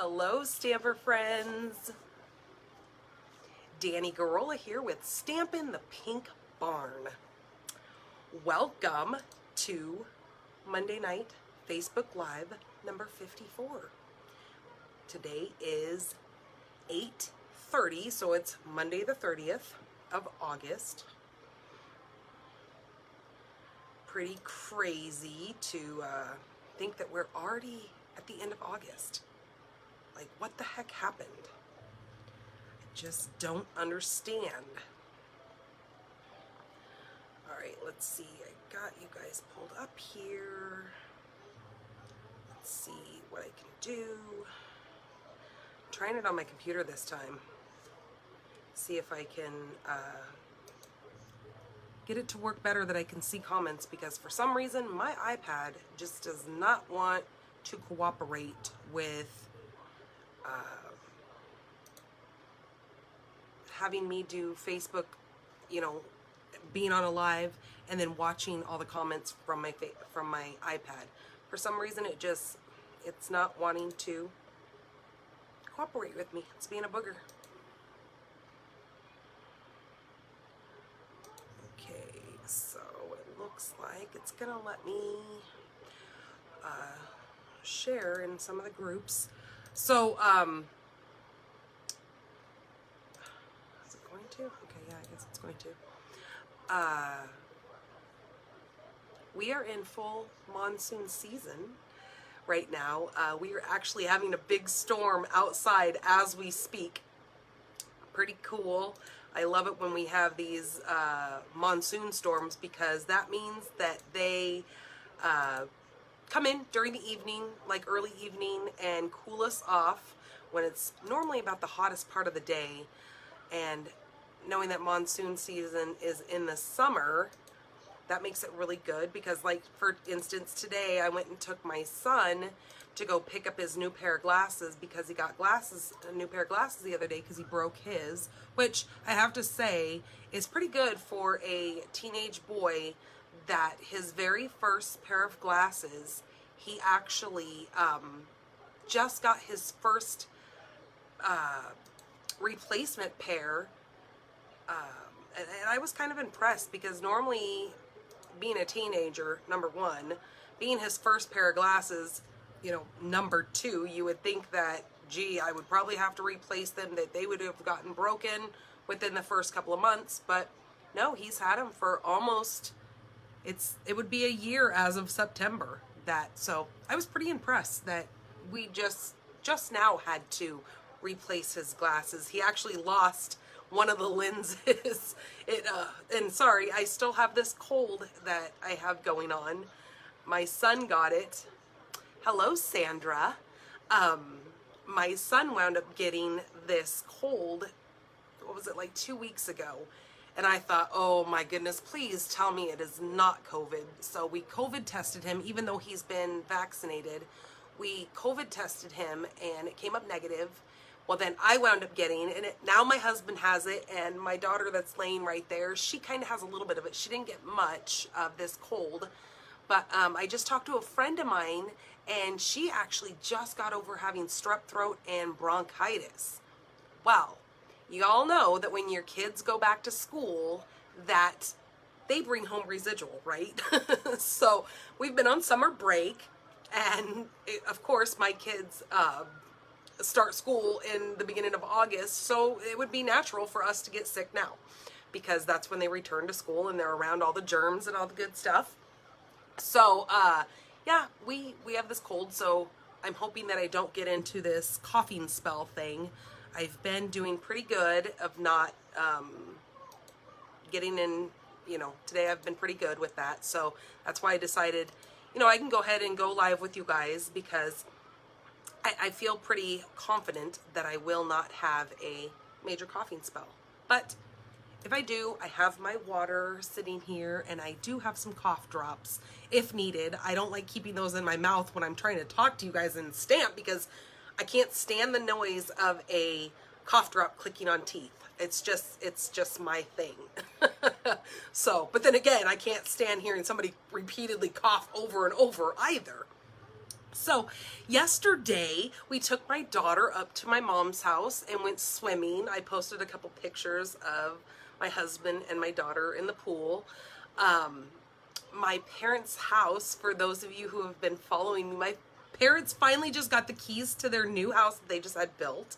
Hello, Stamper friends. Danny Garola here with Stampin' the Pink Barn. Welcome to Monday Night Facebook Live number 54. Today is 8:30, so it's Monday the 30th of August. Pretty crazy to think that we're already at the end of August. Like, what the heck happened? I just don't understand. Alright, let's see. I got you guys pulled up here. Let's see what I can do. I'm trying it on my computer this time. See if I can get it to work better that I can see comments, because for some reason my iPad just does not want to cooperate with having me do Facebook, being on a live and then watching all the comments from my iPad. For some reason it's not wanting to cooperate with me. It's being a booger. Okay, so it looks like it's gonna let me share in some of the groups. So is it going to? Okay, yeah, I guess it's going to. We are in full monsoon season right now. We are actually having a big storm outside as we speak. Pretty cool. I love it when we have these monsoon storms, because that means that they come in during the evening, like early evening, and cool us off when it's normally about the hottest part of the day. And knowing that monsoon season is in the summer, that makes it really good, because, like, for instance, today I went and took my son to go pick up his new pair of glasses, because he got a new pair of glasses the other day because he broke his, which I have to say is pretty good for a teenage boy, that his very first pair of glasses, he actually just got his first replacement pair, and I was kind of impressed, because normally, being a teenager, number one, being his first pair of glasses, number two, you would think that, gee, I would probably have to replace them, that they would have gotten broken within the first couple of months. But no, he's had them for almost, it would be a year as of September. So I was pretty impressed that we just now had to replace his glasses. He actually lost one of the lenses. And sorry, I still have this cold that I have going on. My son got it. Hello, Sandra. My son wound up getting this cold, what was it, like 2 weeks ago? And I thought, oh my goodness, please tell me it is not COVID. So we COVID tested him, even though he's been vaccinated. We COVID tested him and it came up negative. Well, then I wound up getting it. Now my husband has it, and my daughter that's laying right there, she kind of has a little bit of it. She didn't get much of this cold. But I just talked to a friend of mine, and she actually just got over having strep throat and bronchitis. Well, you all know that when your kids go back to school, that they bring home residual, right? So we've been on summer break, and of course my kids start school in the beginning of August, so it would be natural for us to get sick now, because that's when they return to school and they're around all the germs and all the good stuff. So yeah, we have this cold, so I'm hoping that I don't get into this coughing spell thing. I've been doing pretty good of not getting in, today I've been pretty good with that. So that's why I decided, I can go ahead and go live with you guys, because I feel pretty confident that I will not have a major coughing spell. But if I do, I have my water sitting here, and I do have some cough drops if needed. I don't like keeping those in my mouth when I'm trying to talk to you guys and stamp, because I can't stand the noise of a cough drop clicking on teeth. It's just my thing. So, but then again, I can't stand hearing somebody repeatedly cough over and over either. So yesterday we took my daughter up to my mom's house and went swimming. I posted a couple pictures of my husband and my daughter in the pool. My parents' house, for those of you who have been following me, my parents finally just got the keys to their new house that they just had built.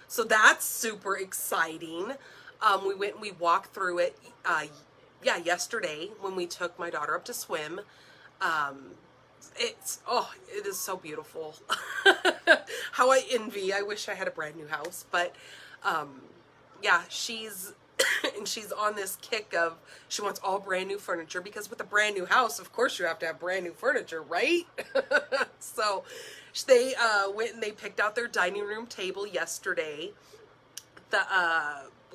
So that's super exciting. We went and we walked through it, yesterday when we took my daughter up to swim. It is so beautiful. How I envy. I wish I had a brand new house, but yeah, she's and she's on this kick of she wants all brand new furniture, because with a brand new house, of course you have to have brand new furniture, right? So they went and they picked out their dining room table yesterday. The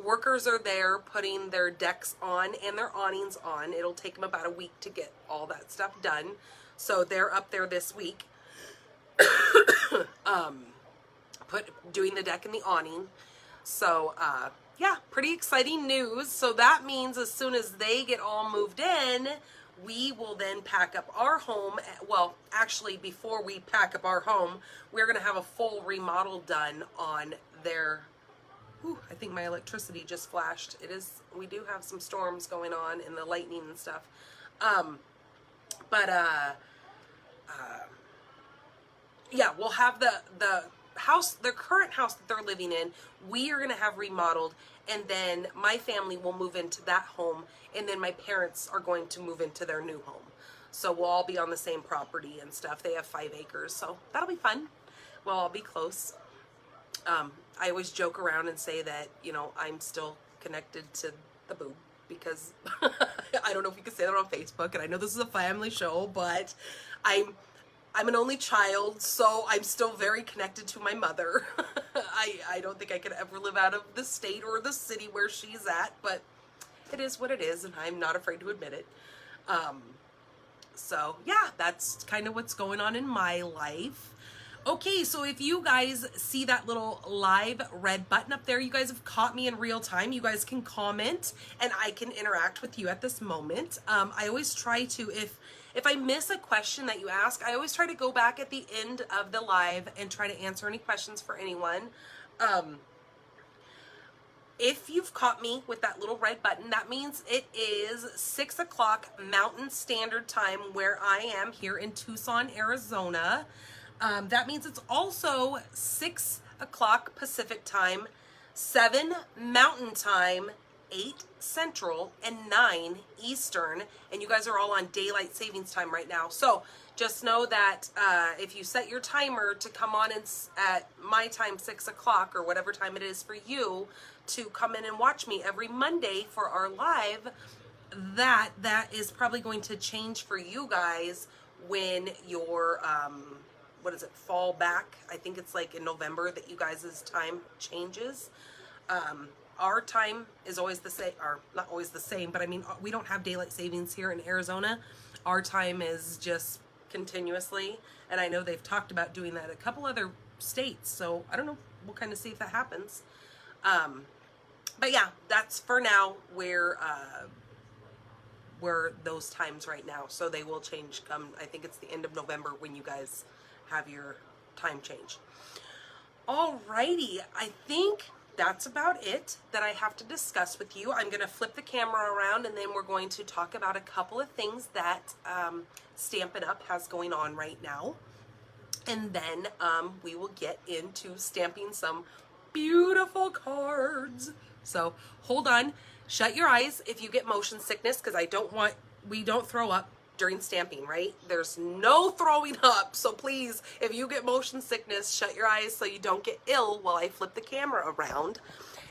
workers are there putting their decks on and their awnings on. It'll take them about a week to get all that stuff done. So they're up there this week doing the deck and the awning. So yeah, pretty exciting news. So that means as soon as they get all moved in, we will then pack up our home. Well, actually, before we pack up our home, we're going to have a full remodel done on their... Ooh, I think my electricity just flashed. We do have some storms going on and the lightning and stuff. Yeah, we'll have the house, their current house that they're living in, we are going to have remodeled, and then my family will move into that home, and then my parents are going to move into their new home. So we'll all be on the same property and stuff. They have 5 acres, so that'll be fun. We'll all be close. I always joke around and say that, you know, I'm still connected to the boob, because I don't know if you can say that on Facebook, and I know this is a family show, but I'm an only child, so I'm still very connected to my mother. I don't think I could ever live out of the state or the city where she's at, but it is what it is, and I'm not afraid to admit it. So yeah, that's kind of what's going on in my life. Okay, so if you guys see that little live red button up there, you guys have caught me in real time. You guys can comment and I can interact with you at this moment. I always try to, if I miss a question that you ask, I always try to go back at the end of the live and try to answer any questions for anyone. If you've caught me with that little red button, that means it is 6 o'clock Mountain Standard Time where I am here in Tucson, Arizona. That means it's also 6 o'clock Pacific Time, 7 Mountain Time, 8 Central, and 9 Eastern. And you guys are all on daylight savings time right now. So just know that if you set your timer to come on at my time, 6 o'clock, or whatever time it is for you, to come in and watch me every Monday for our live, that is probably going to change for you guys when your... what is it, fall back? I think it's like in November that you guys' time changes. Our time is always the same, or not always the same, but I mean, we don't have daylight savings here in Arizona. Our time is just continuously, and I know they've talked about doing that in a couple other states, so I don't know, we'll kind of see if that happens. But yeah, that's for now where those times right now, so they will change come, I think it's the end of November when you guys have your time change. Alrighty, I think that's about it that I have to discuss with you. I'm going to flip the camera around, and then we're going to talk about a couple of things that Stampin' Up! Has going on right now. And then we will get into stamping some beautiful cards. So hold on, shut your eyes if you get motion sickness, because we don't throw up during stamping, right? There's no throwing up, so please, if you get motion sickness, shut your eyes so you don't get ill while I flip the camera around.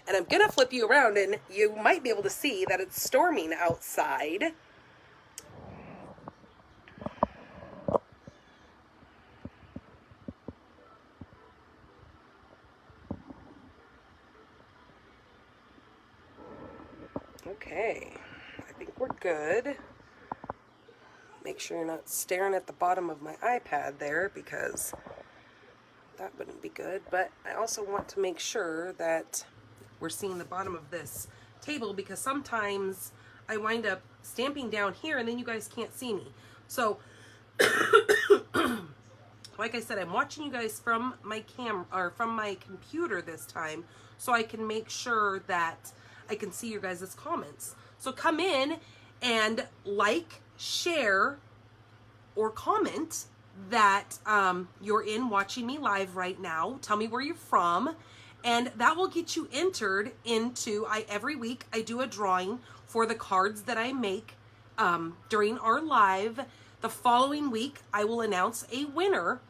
And I'm gonna flip you around, and you might be able to see that it's storming outside. Okay, I think we're good. Make sure you're not staring at the bottom of my iPad there, because that wouldn't be good. But I also want to make sure that we're seeing the bottom of this table, because sometimes I wind up stamping down here and then you guys can't see me. So like I said, I'm watching you guys from my or from my computer this time, so I can make sure that I can see your guys' comments. So come in and like, share, or comment that you're in watching me live right now. Tell me where you're from, and that will get you entered into, every week I do a drawing for the cards that I make during our live. The following week I will announce a winner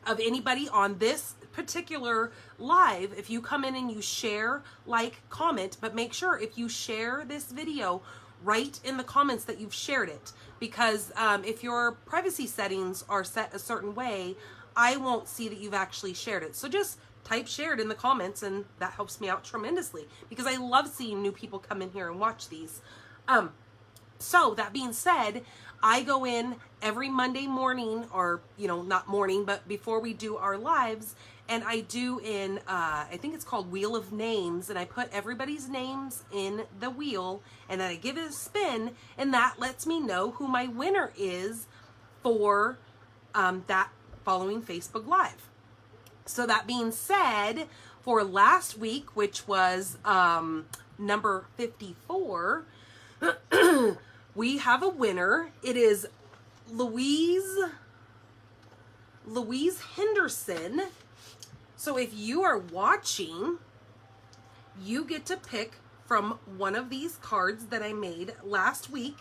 of anybody on this particular live. If you come in and you share, like, comment, but make sure if you share this video, write in the comments that you've shared it, because if your privacy settings are set a certain way, I won't see that you've actually shared it. So just type shared in the comments, and that helps me out tremendously, because I love seeing new people come in here and watch these. So that being said, I go in every Monday morning, or, you know, not morning, but before we do our lives, and I do in, I think it's called Wheel of Names, and I put everybody's names in the wheel, and then I give it a spin, and that lets me know who my winner is for that following Facebook Live. So that being said, for last week, which was number 54, we have a winner. It is Louise Henderson. So if you are watching, you get to pick from one of these cards that I made last week.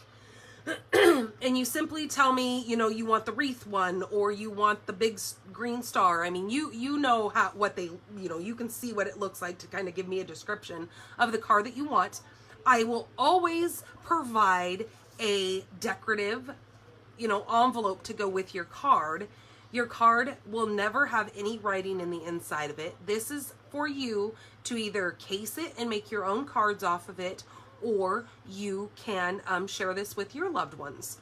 And you simply tell me, you know, you want the wreath one, or you want the big green star. I mean, you know what they, you know, you can see what it looks like to kind of give me a description of the card that you want. I will always provide a decorative, you know, envelope to go with your card. Your card will never have any writing in the inside of it. This is for you to either case it and make your own cards off of it, or you can share this with your loved ones.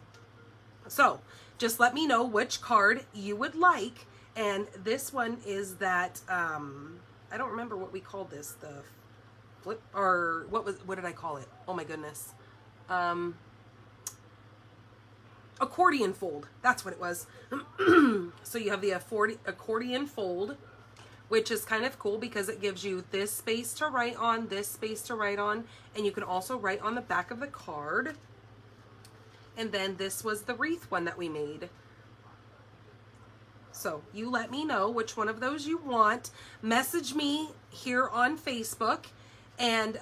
So just let me know which card you would like. And this one is that, I don't remember what we called this, the flip, or what did I call it? Oh my goodness. Accordion Fold. That's what it was. So you have the Accordion Fold, which is kind of cool because it gives you this space to write on, this space to write on, and you can also write on the back of the card. And then this was the wreath one that we made. So you let me know which one of those you want. Message me here on Facebook and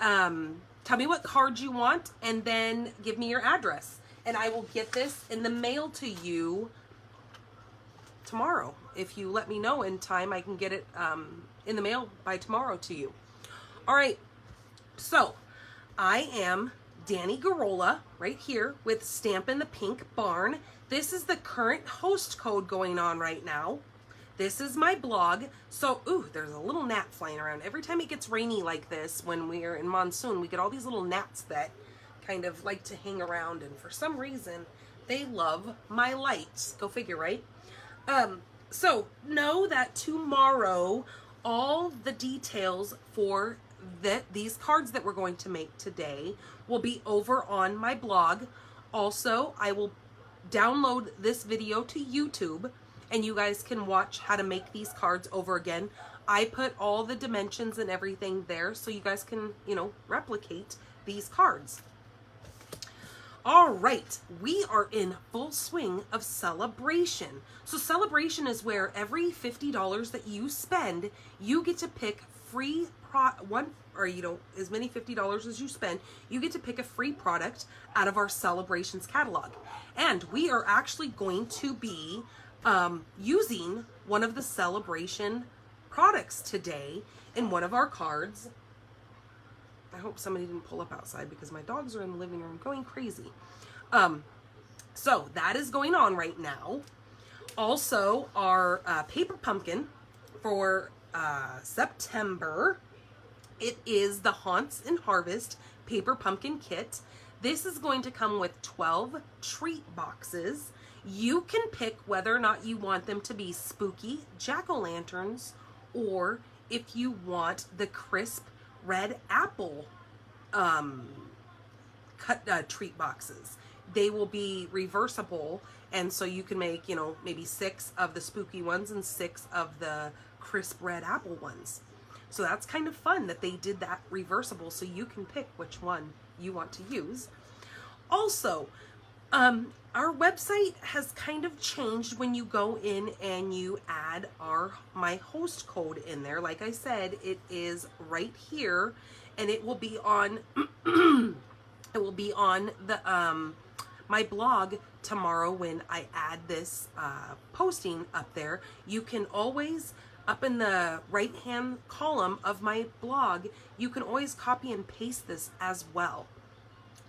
tell me what card you want, and then give me your address. And I will get this in the mail to you tomorrow. If you let me know in time, I can get it in the mail by tomorrow to you. All right. So I am Danny Garola right here with Stampin' the Pink Barn. This is the current host code going on right now. This is my blog. So, ooh, there's a little gnat flying around. Every time it gets rainy like this, when we're in monsoon, we get all these little gnats that kind of like to hang around, and for some reason they love my lights. Go figure, right? So know that tomorrow all the details for these cards that we're going to make today will be over on my blog. Also, I will download this video to YouTube, and you guys can watch how to make these cards over again. I put all the dimensions and everything there so you guys can, you know, replicate these cards. All right, we are in full swing of celebration. So celebration is where every $50 that you spend, you get to pick free as many $50 as you spend, you get to pick a free product out of our celebrations catalog. And we are actually going to be using one of the celebration products today in one of our cards. I hope somebody didn't pull up outside because my dogs are in the living room going crazy. So that is going on right now. Also, our paper pumpkin for September, it is the Haunts and Harvest paper pumpkin kit. This is going to come with 12 treat boxes. You can pick whether or not you want them to be spooky jack-o'-lanterns, or if you want the crisp red apple treat boxes. they will be reversible. And so you can make, you know, maybe 6 of the spooky ones and 6 of the crisp red apple ones. So that's kind of fun that they did that reversible, so you can pick which one you want to use. Also, our website has kind of changed when you go in and you add my host code in there. Like I said, it is right here, and it will be on it will be on the my blog tomorrow when I add this posting up there. You can always, up in the right hand column of my blog, you can always copy and paste this as well.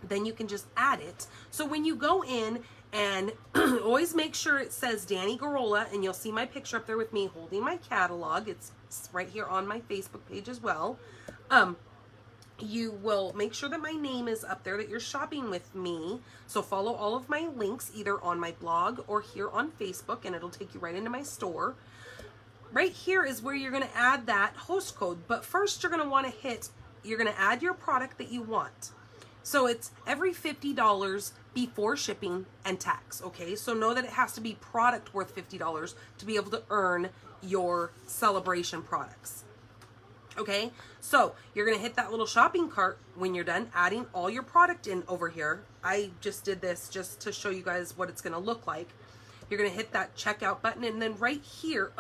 Then you can just add it. So when you go in, and always make sure it says Danny Garola, and you'll see my picture up there with me holding my catalog. It's right here on my Facebook page as well. You will make sure that my name is up there, that you're shopping with me. So follow all of my links either on my blog or here on Facebook, and it'll take you right into my store. Right here is where you're going to add that host code. But first you're going to want to you're going to add your product that you want. So it's every $50 before shipping and tax, okay? So know that it has to be product worth $50 to be able to earn your celebration products, okay? So you're gonna hit that little shopping cart when you're done adding all your product in over here. I just did this just to show you guys what it's gonna look like. You're gonna hit that checkout button, and then right here,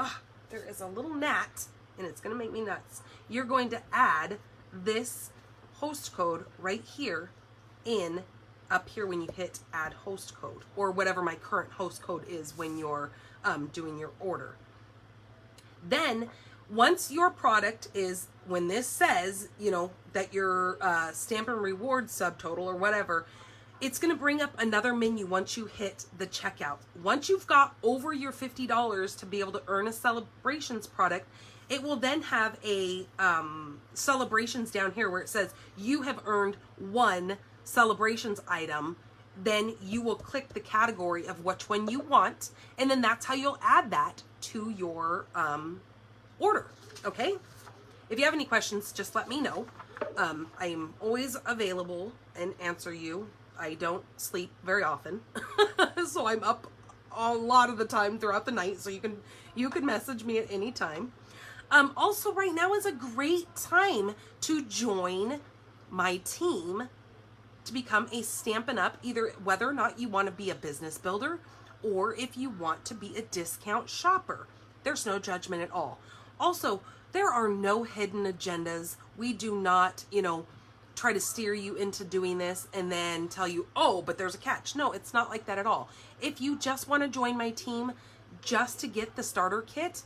there is a little gnat, and it's gonna make me nuts. You're going to add this host code right here up here when you hit add host code, or whatever my current host code is when you're doing your order. Then once your product is, when this says, you know, that your Stampin' Reward subtotal or whatever, it's going to bring up another menu once you hit the checkout. Once you've got over your $50 to be able to earn a celebrations product, it will then have a celebrations down here where it says you have earned 1 celebrations item. Then you will click the category of which one you want, and then that's how you'll add that to your order, okay? If you have any questions, just let me know. I'm always available and answer you. I don't sleep very often, so I'm up a lot of the time throughout the night, so you can message me at any time. Also, right now is a great time to join my team to become a Stampin' Up, either whether or not you want to be a business builder or if you want to be a discount shopper. There's no judgment at all. Also, there are no hidden agendas. We do not, you know, try to steer you into doing this and then tell you, oh, but there's a catch. No, it's not like that at all. If you just want to join my team just to get the starter kit,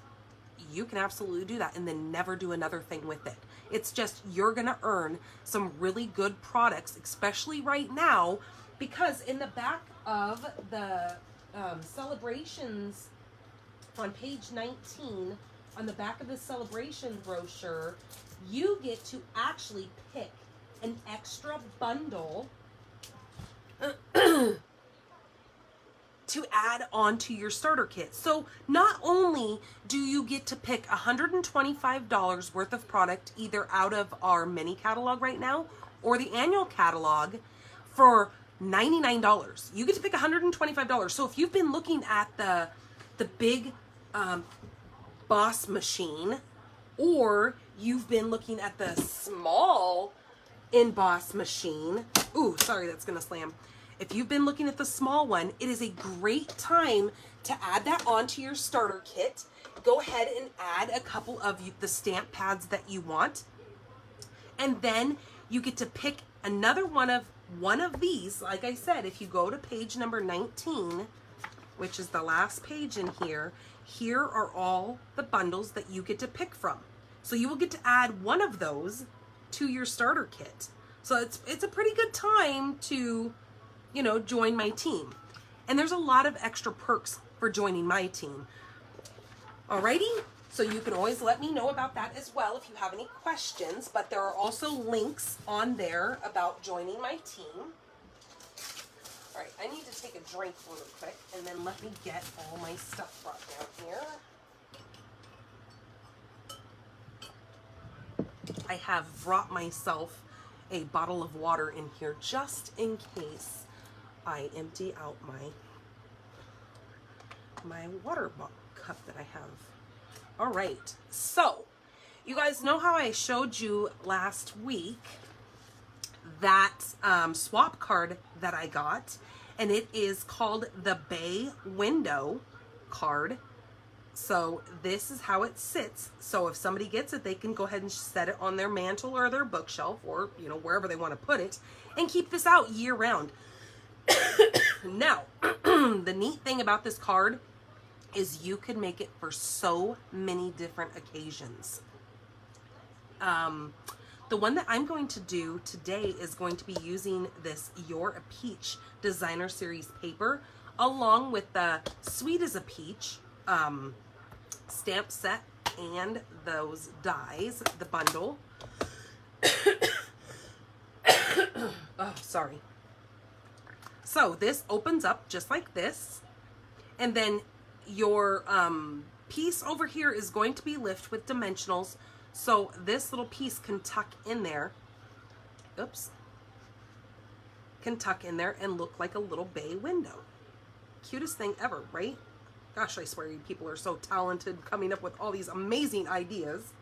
you can absolutely do that and then never do another thing with it. It's just, you're going to earn some really good products, especially right now, because in the back of the celebrations on page 19, on the back of the celebration brochure, you get to actually pick an extra bundle to add on to your starter kit. So not only do you get to pick $125 worth of product either out of our mini catalog right now or the annual catalog for $99. You get to pick $125. So if you've been looking at the big Boss machine, or you've been looking at the small emboss machine, ooh, sorry, that's gonna slam. If you've been looking at the small one, it is a great time to add that onto your starter kit. Go ahead and add a couple of the stamp pads that you want. And then you get to pick another one of these. Like I said, if you go to page number 19, which is the last page in here, here are all the bundles that you get to pick from. So you will get to add one of those to your starter kit. So it's a pretty good time to, you know, join my team. And there's a lot of extra perks for joining my team. Alrighty, so you can always let me know about that as well if you have any questions, but there are also links on there about joining my team. Alright, I need to take a drink really quick, and then let me get all my stuff brought down here. I have brought myself a bottle of water in here just in case I empty out my water cup that I have. All right, so you guys know how I showed you last week that swap card that I got, and it is called the Bay Window card. So this is how it sits. So if somebody gets it, they can go ahead and set it on their mantle or their bookshelf, or you know, wherever they want to put it, and keep this out year round. Now, the neat thing about this card is you can make it for so many different occasions. The one that I'm going to do today is going to be using this You're a Peach designer series paper, along with the Sweet as a Peach stamp set and those dies, the bundle. Oh, sorry. So this opens up just like this, and then your piece over here is going to be lift with dimensionals, so this little piece can tuck in there. Oops. Can tuck in there and look like a little bay window. Cutest thing ever, right? Gosh, I swear you people are so talented coming up with all these amazing ideas.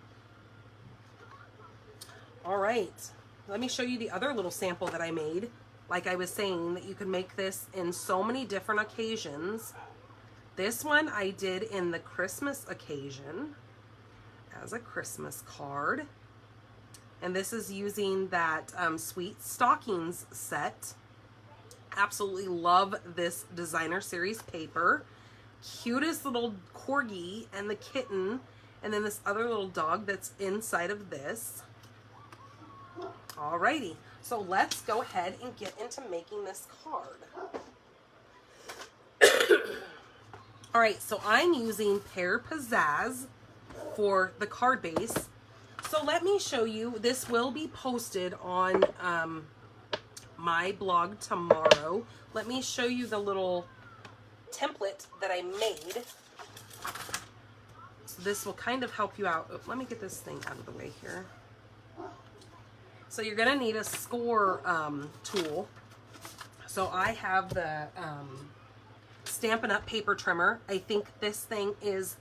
All right, let me show you the other little sample that I made. Like I was saying, that you can make this in so many different occasions. This one I did in the Christmas occasion as a Christmas card. And this is using that Sweet Stockings set. Absolutely love this designer series paper. Cutest little corgi and the kitten, and then this other little dog that's inside of this. Alrighty, so let's go ahead and get into making this card. Alright, so I'm using Pear Pizzazz for the card base. So let me show you, this will be posted on my blog tomorrow. Let me show you the little template that I made. So this will kind of help you out. Oh, let me get this thing out of the way here. So you're gonna need a score tool. So I have the Stampin' Up! Paper trimmer. I think this thing is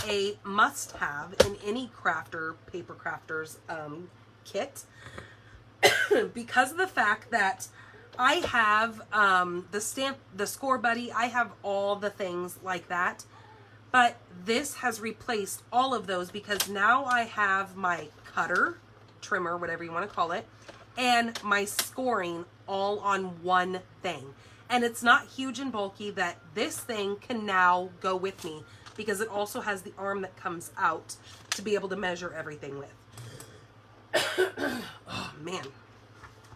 a must-have in any crafter, paper crafter's kit, because of the fact that I have the Score Buddy, I have all the things like that, but this has replaced all of those because now I have my cutter, trimmer, whatever you want to call it, and my scoring all on one thing. And it's not huge and bulky, that this thing can now go with me because it also has the arm that comes out to be able to measure everything with. Oh man.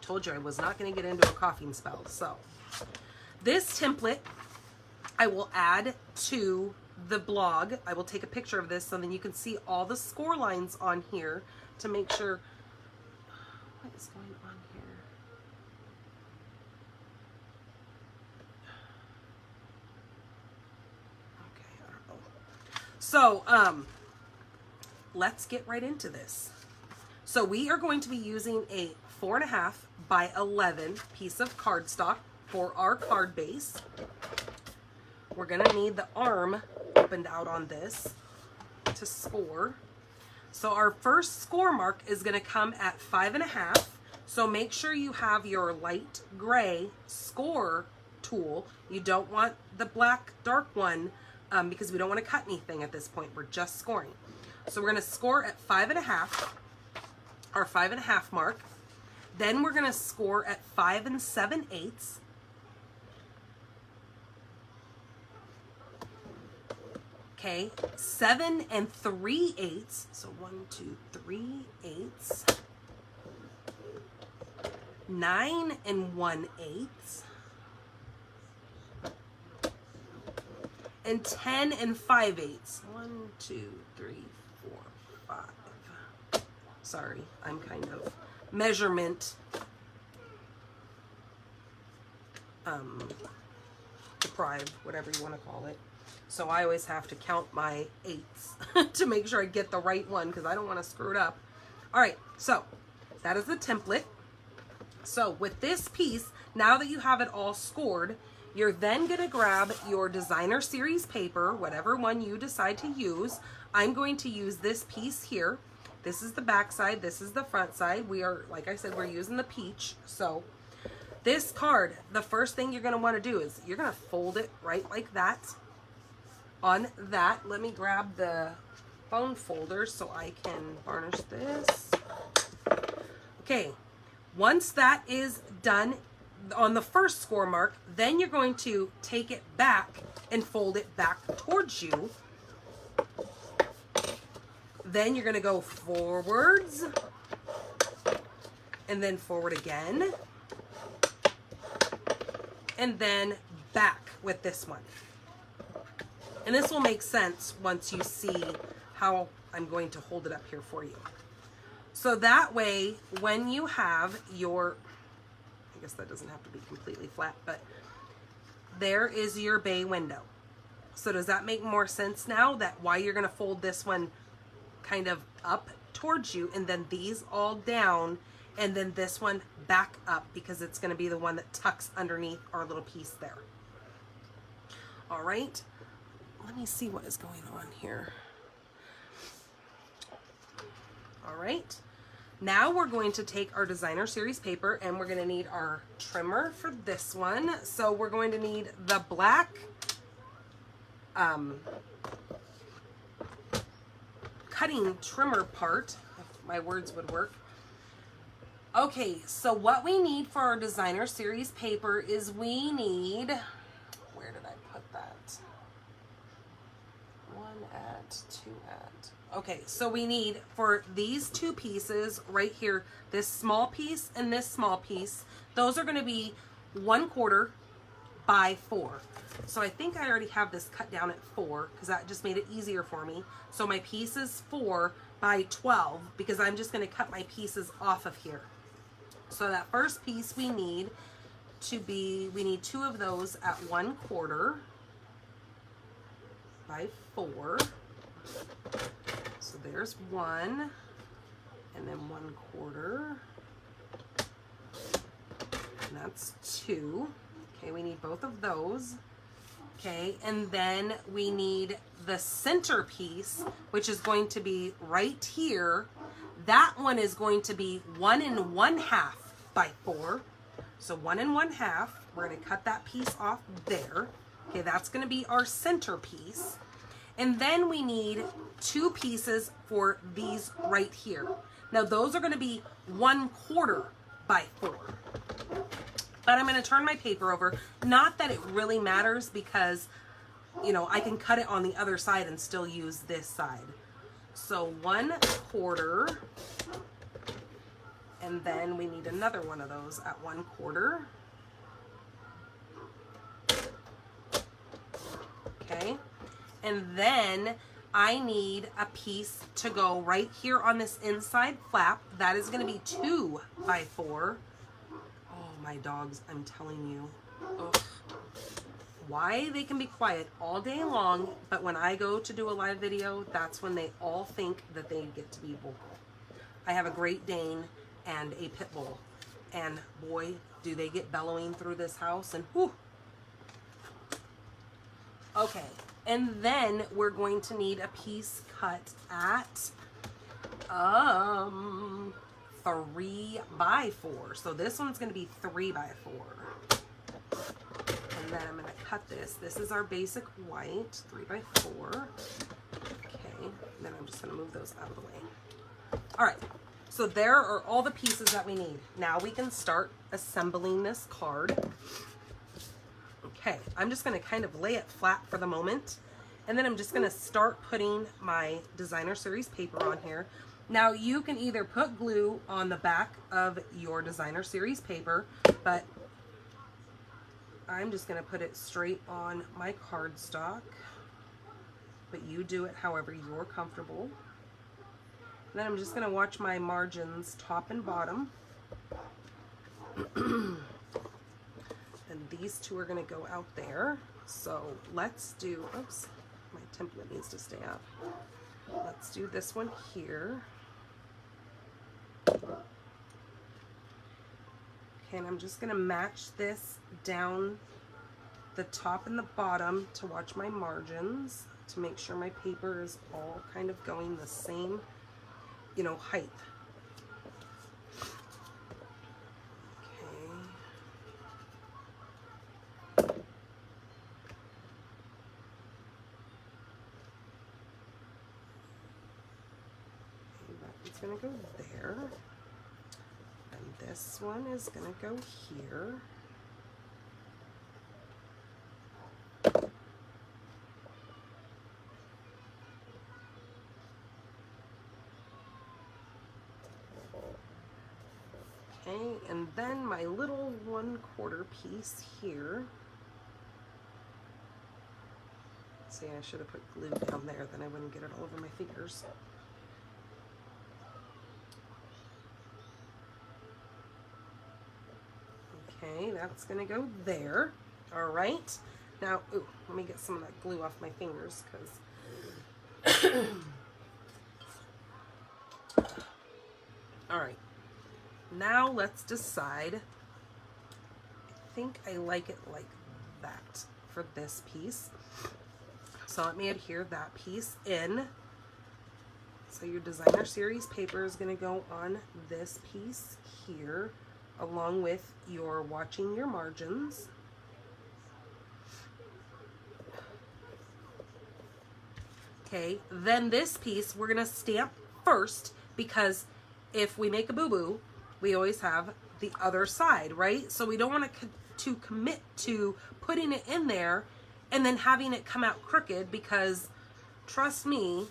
Told you I was not going to get into a coughing spell. So this template I will add to the blog. I will take a picture of this so then you can see all the score lines on here to make sure. What is going on here? Okay, I don't know. So let's get right into this. So we are going to be using a 4.5 by 11 piece of cardstock for our card base. We're gonna need the arm opened out on this to score. So our first score mark is gonna come at 5.5. So make sure you have your light gray score tool. You don't want the black dark one because we don't want to cut anything at this point. We're just scoring. So we're gonna score at 5.5, our 5.5 mark. Then we're going to score at 5 7/8. Okay, 7 3/8. So 1, 2, 3 8. 9 1/8. And 10 5/8. 1, 2, 3, 4, 5. Sorry, I'm kind of measurement deprived, whatever you want to call it. So I always have to count my 8s to make sure I get the right one because I don't want to screw it up. All right, so that is the template. So with this piece, Now that you have it all scored, you're then going to grab your designer series paper, whatever one you decide to use. I'm going to use this piece here. This is the back side, this is the front side. We are, like I said, we're using the peach. So this card, the first thing you're going to want to do is you're going to fold it right like that. On that, let me grab the phone folder so I can varnish this. Okay, once that is done on the first score mark, then you're going to take it back and fold it back towards you. Then you're going to go forwards and then forward again and then back with this one. And this will make sense once you see how I'm going to hold it up here for you. So that way, when you have your, I guess that doesn't have to be completely flat, but there is your bay window. So does that make more sense now, that why you're going to fold this one kind of up towards you and then these all down and then this one back up, because it's going to be the one that tucks underneath our little piece there. All right, let me see what is going on here. All right, now we're going to take our designer series paper and we're going to need our trimmer for this one. So we're going to need the black cutting trimmer part, if my words would work. Okay, so what we need for our designer series paper is we need, where did I put that? 1 at, 2 at. Okay, so we need, for these two pieces right here, this small piece and this small piece, those are going to be 1/4 by 4. So I think I already have this cut down at 4 because that just made it easier for me. So my piece is 4 by 12 because I'm just going to cut my pieces off of here. So that first piece we need to be, we need 2 of those at 1/4 by 4. So there's 1 and then 1/4, and that's 2. Okay, we need both of those. Okay, and then we need the center piece, which is going to be right here. That one is going to be 1 1/2 by 4. So 1 1/2, we're going to cut that piece off there. Okay, that's going to be our center piece. And then we need 2 pieces for these right here. Now those are going to be 1/4 by 4. But I'm going to turn my paper over. Not that it really matters because, you know, I can cut it on the other side and still use this side. So 1/4, and then we need another one of those at 1/4. Okay, and then I need a piece to go right here on this inside flap. That is going to be 2 by 4. My dogs, I'm telling you, ugh, why they can be quiet all day long, but when I go to do a live video, that's when they all think that they get to be vocal. I have a Great Dane and a Pit Bull, and boy, do they get bellowing through this house, and whew. Okay, and then we're going to need a piece cut at 3 by 4. So this one's going to be 3 by 4. And then I'm going to cut this. This is our basic white, 3 by 4. Okay, then I'm just going to move those out of the way. All right, so there are all the pieces that we need. Now we can start assembling this card. Okay, I'm just going to kind of lay it flat for the moment. And then I'm just going to start putting my designer series paper on here. Now you can either put glue on the back of your designer series paper, but I'm just going to put it straight on my cardstock. But you do it however you're comfortable. And then I'm just going to watch my margins top and bottom. And these 2 are going to go out there. So let's do, oops, my template needs to stay up. Let's do this one here. Okay, and I'm just going to match this down the top and the bottom to watch my margins, to make sure my paper is all kind of going the same, you know, height. It's going to go there, and this one is going to go here. Okay, and then my little 1/4 piece here. See, I should have put glue down there, then I wouldn't get it all over my fingers. Okay, that's gonna go there. All right. Now, ooh, let me get some of that glue off my fingers, because. All right. Now let's decide. I think I like it like that for this piece. So let me adhere that piece in. So your designer series paper is going to go on this piece here, along with your watching your margins. Okay, then this piece we're going to stamp first, because if we make a boo-boo, we always have the other side, right? So we don't want to commit to putting it in there and then having it come out crooked, because trust me,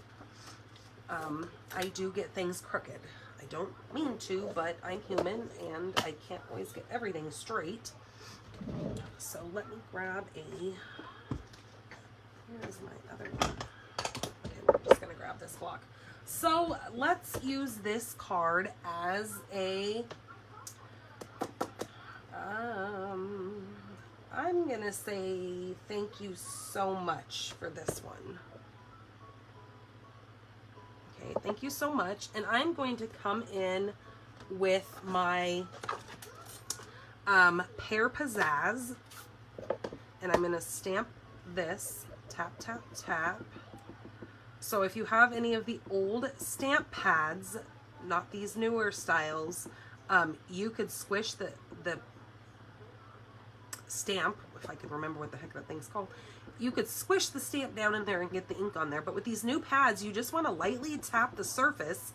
I do get things crooked. I don't mean to, but I'm human and I can't always get everything straight. So let me grab here's my other one. Okay, we're just gonna grab this block. So let's use this card as a, I'm gonna say thank you so much for this one. Okay, thank you so much. And I'm going to come in with my Pear Pizzazz, and I'm gonna stamp this, tap, tap, tap. So if you have any of the old stamp pads, not these newer styles, you could squish the stamp, if I can remember what the heck that thing's called, you could squish the stamp down in there and get the ink on there. But with these new pads, you just want to lightly tap the surface.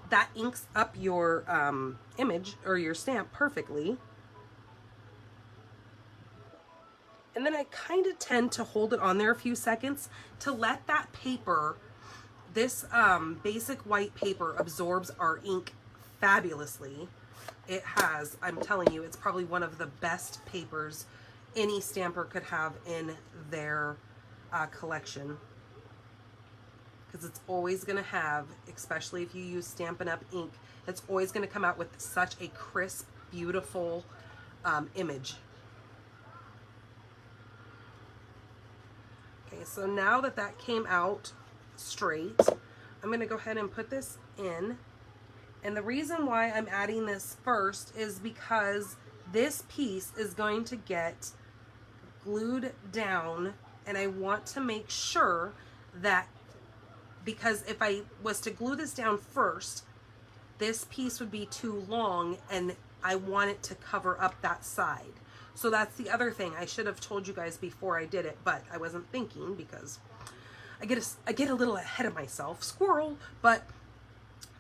That inks up your image or your stamp perfectly. And then I kind of tend to hold it on there a few seconds to let that paper, this basic white paper, absorbs our ink fabulously. It has, I'm telling you, it's probably one of the best papers any stamper could have in their collection. Because it's always going to have, especially if you use Stampin' Up! Ink, it's always going to come out with such a crisp, beautiful image. Okay, so now that that came out straight, I'm going to go ahead and put this in. And the reason why I'm adding this first is because this piece is going to get glued down, and I want to make sure that, because if I was to glue this down first, this piece would be too long and I want it to cover up that side. So that's the other thing. I should have told you guys before I did it, but I wasn't thinking because I get a little ahead of myself. Squirrel. But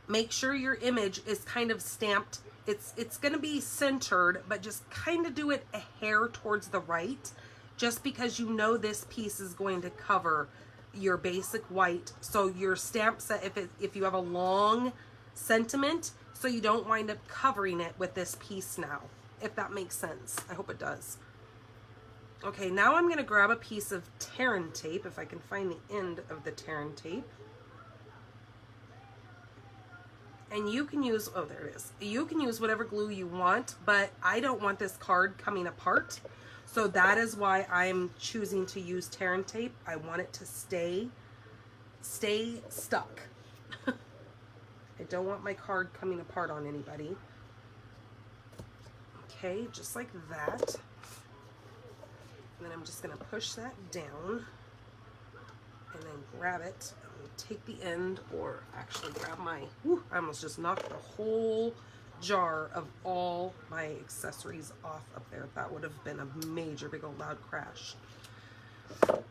make sure your image is kind of stamped. It's going to be centered, but just kind of do it a hair towards the right, just because you know this piece is going to cover your basic white. So your stamp set, if you have a long sentiment, so you don't wind up covering it with this piece now, if that makes sense. I hope it does. Okay, now I'm going to grab a piece of Terran tape, if I can find the end of the Terran tape. And you can use, oh, there it is. You can use whatever glue you want, but I don't want this card coming apart. So that is why I'm choosing to use Terran tape. I want it to stay stuck. I don't want my card coming apart on anybody. Okay, just like that. And then I'm just going to push that down and then grab it. I'm going to take the end, or actually grab my, whew, I almost just knocked the whole jar of all my accessories off up there. That would have been a major big old loud crash.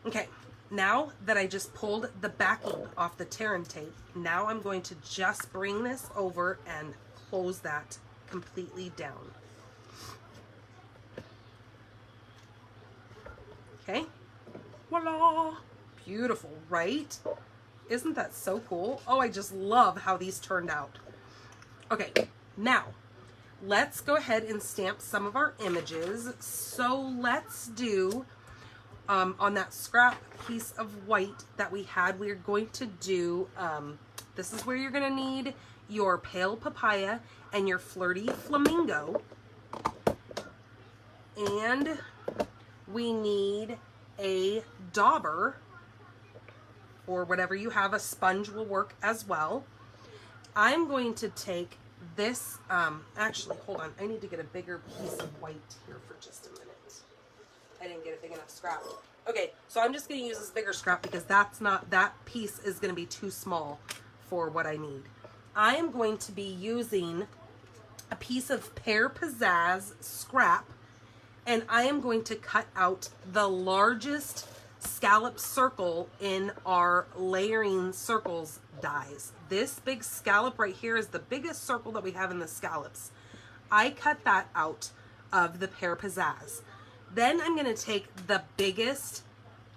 Okay, now that I just pulled the backing off the tear tape, now I'm going to just bring this over and close that completely down. Okay, voila, beautiful, right? Isn't that so cool? Oh, I just love how these turned out. Okay, now let's go ahead and stamp some of our images. So let's do, on that scrap piece of white that we had, we're going to do, this is where you're gonna need your pale papaya and your flirty flamingo. And we need a dauber, or whatever you have. A sponge will work as well. I'm going to take this, actually, hold on. I need to get a bigger piece of white here for just a minute. I didn't get a big enough scrap. Okay, so I'm just going to use this bigger scrap because that's not, that piece is going to be too small for what I need. I am going to be using a piece of Pear Pizzazz scrap, and I am going to cut out the largest scallop circle in our layering circles dies. This big scallop right here is the biggest circle that we have in the scallops. I cut that out of the Pear Pizzazz. Then I'm going to take the biggest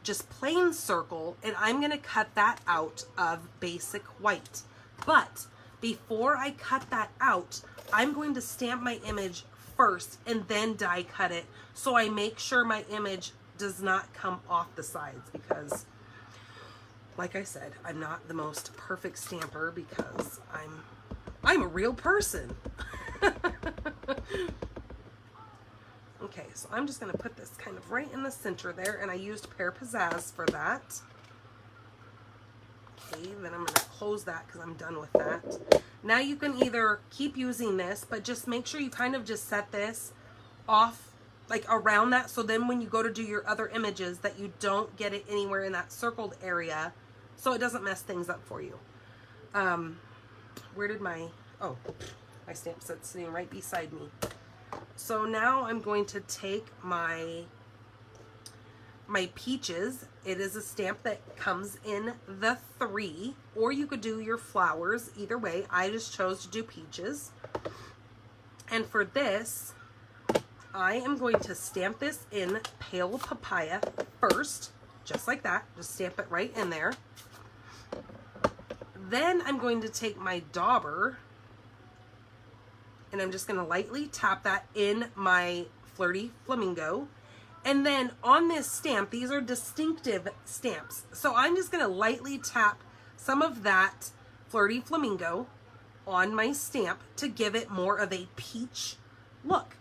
just plain circle and I'm going to cut that out of basic white. But before I cut that out, I'm going to stamp my image first and then die cut it, so I make sure my image does not come off the sides, because like I said, I'm not the most perfect stamper because I'm a real person. Okay, so I'm just going to put this kind of right in the center there, and I used Pear Pizzazz for that. Okay, then I'm going to close that because I'm done with that. Now you can either keep using this, but just make sure you kind of just set this off like around that, so then when you go to do your other images that you don't get it anywhere in that circled area, so it doesn't mess things up for you. Where did my, oh, my stamp set's sitting right beside me. So now I'm going to take my peaches. It is a stamp that comes in the 3, or you could do your flowers. Either way, I just chose to do peaches. And for this, I am going to stamp this in pale papaya first, just like that. Just stamp it right in there. Then I'm going to take my dauber, and I'm just going to lightly tap that in my flirty flamingo. And then on this stamp, these are distinctive stamps, so I'm just going to lightly tap some of that flirty flamingo on my stamp to give it more of a peach look,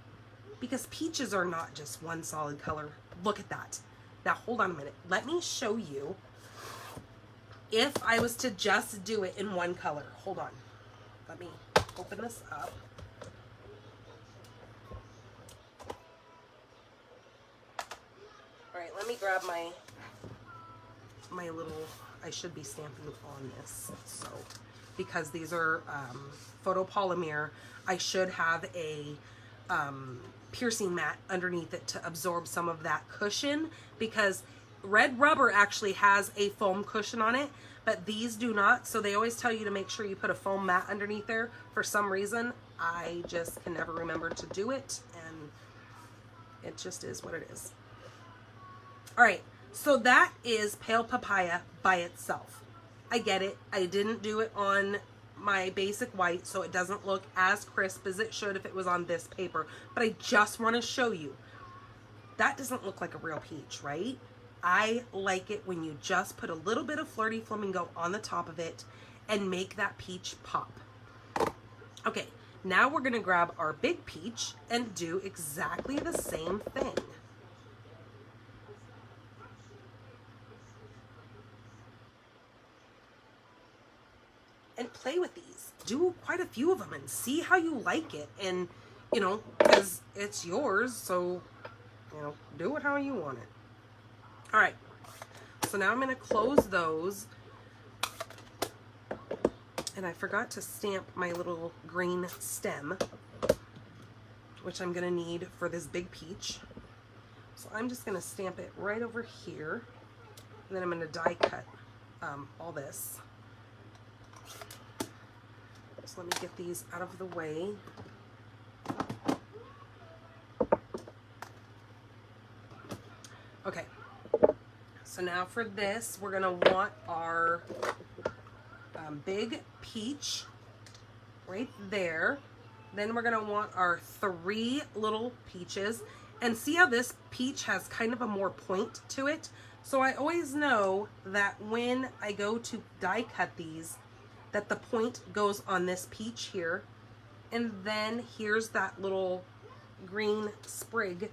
because peaches are not just one solid color. Look at that. Now hold on a minute. Let me show you if I was to just do it in one color. Hold on. Let me open this up. Alright, let me grab my little, I should be stamping on this, so, because these are photopolymer, I should have a piercing mat underneath it to absorb some of that cushion, because red rubber actually has a foam cushion on it, but these do not, so they always tell you to make sure you put a foam mat underneath there. For some reason, I just can never remember to do it, and it just is what it is. Alright, so that is pale papaya by itself. I get it. I didn't do it on my basic white, so it doesn't look as crisp as it should if it was on this paper. But I just want to show you. That doesn't look like a real peach, right? I like it when you just put a little bit of flirty flamingo on the top of it and make that peach pop. Okay, now we're going to grab our big peach and do exactly the same thing. And play with these. Do quite a few of them and see how you like it. And you know, because it's yours, so, you know, do it how you want it. All right, so now I'm going to close those. And I forgot to stamp my little green stem, which I'm going to need for this big peach. So I'm just going to stamp it right over here. And then I'm going to die cut all this. So let me get these out of the way. Okay, so now for this, we're going to want our big peach right there. Then we're going to want our 3 little peaches. And see how this peach has kind of a more point to it? So I always know that when I go to die cut these, that the point goes on this peach here. And then here's that little green sprig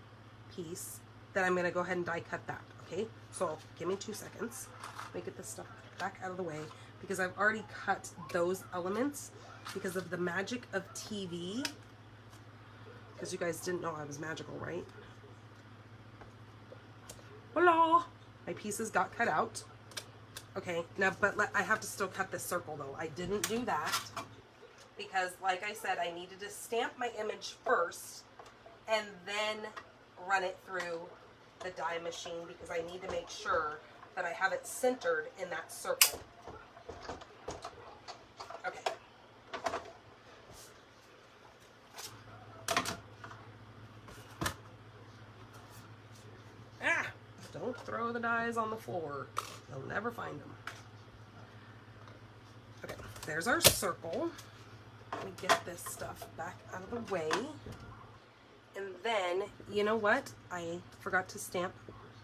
piece that I'm going to go ahead and die cut that. Okay, so give me 2 seconds. Let me get this stuff back out of the way, because I've already cut those elements because of the magic of TV. Because you guys didn't know I was magical, right? Voila! My pieces got cut out. Okay, now, but I have to still cut this circle though. I didn't do that because, like I said, I needed to stamp my image first and then run it through the die machine, because I need to make sure that I have it centered in that circle. Okay. Ah! Don't throw the dies on the floor. You'll never find them. Okay, there's our circle. Let me get this stuff back out of the way. And then, you know what? I forgot to stamp,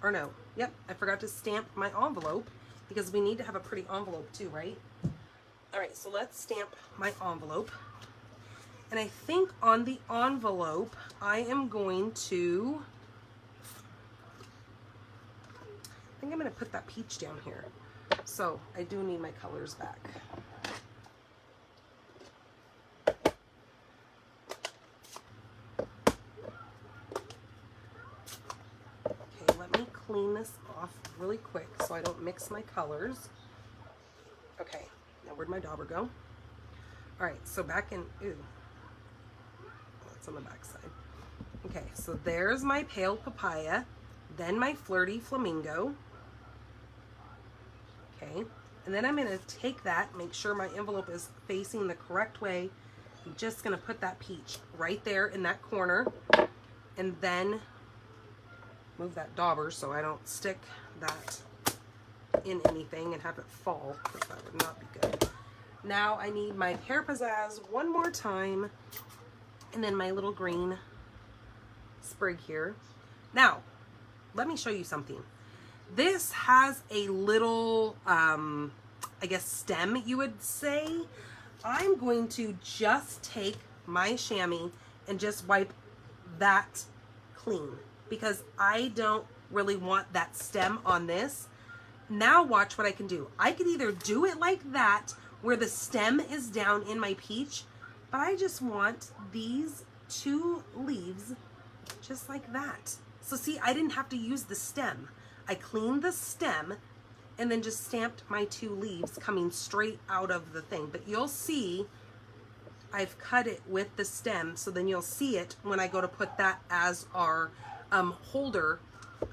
or no, yep, I forgot to stamp my envelope, because we need to have a pretty envelope too, right? All right, so let's stamp my envelope. And I think on the envelope, I am going to, I think I'm going to put that peach down here. So I do need my colors back. Okay, let me clean this off really quick so I don't mix my colors. Okay, now where'd my dauber go? All right, so back in, ooh, that's on the back side. Okay, so there's my pale papaya, then my flirty flamingo. Okay, and then I'm going to take that, make sure my envelope is facing the correct way. I'm just going to put that peach right there in that corner, and then move that dauber so I don't stick that in anything and have it fall, because that would not be good. Now I need my pear pizzazz one more time, and then my little green sprig here. Now, let me show you something. This has a little, I guess, stem, you would say. I'm going to just take my chamois and just wipe that clean, because I don't really want that stem on this. Now watch what I can do. I could either do it like that, where the stem is down in my peach, but I just want these 2 leaves just like that. So see, I didn't have to use the stem. I cleaned the stem and then just stamped my 2 leaves coming straight out of the thing. But you'll see I've cut it with the stem, so then you'll see it when I go to put that as our holder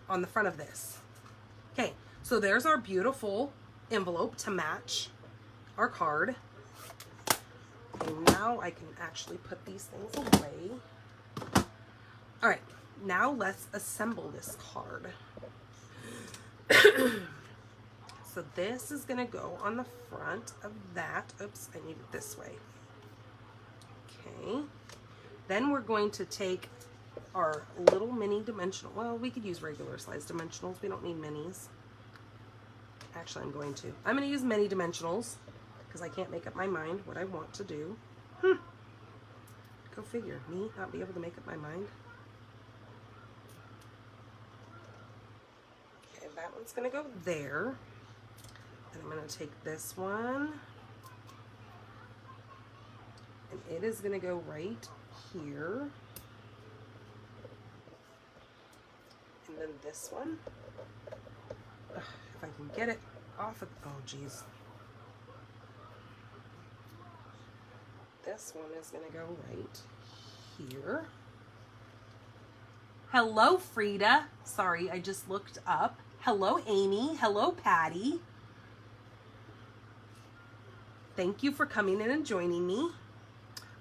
on the front of this. Okay, so there's our beautiful envelope to match our card. And now I can actually put these things away. All right, now let's assemble this card. So this is going to go on the front of that. Oops, I need it this way. Okay. Then we're going to take our little mini dimensional. Well, we could use regular size dimensionals. We don't need minis. Actually, I'm going to use mini dimensionals, because I can't make up my mind what I want to do. Go figure. Me not be able to make up my mind. Okay, that one's going to go there. And I'm going to take this one, and it is going to go right here. And then this one. Ugh, if I can get it off of, oh geez. This one is gonna go right here. Hello, Frida. Sorry, I just looked up. Hello, Amy. Hello, Patty. Thank you for coming in and joining me.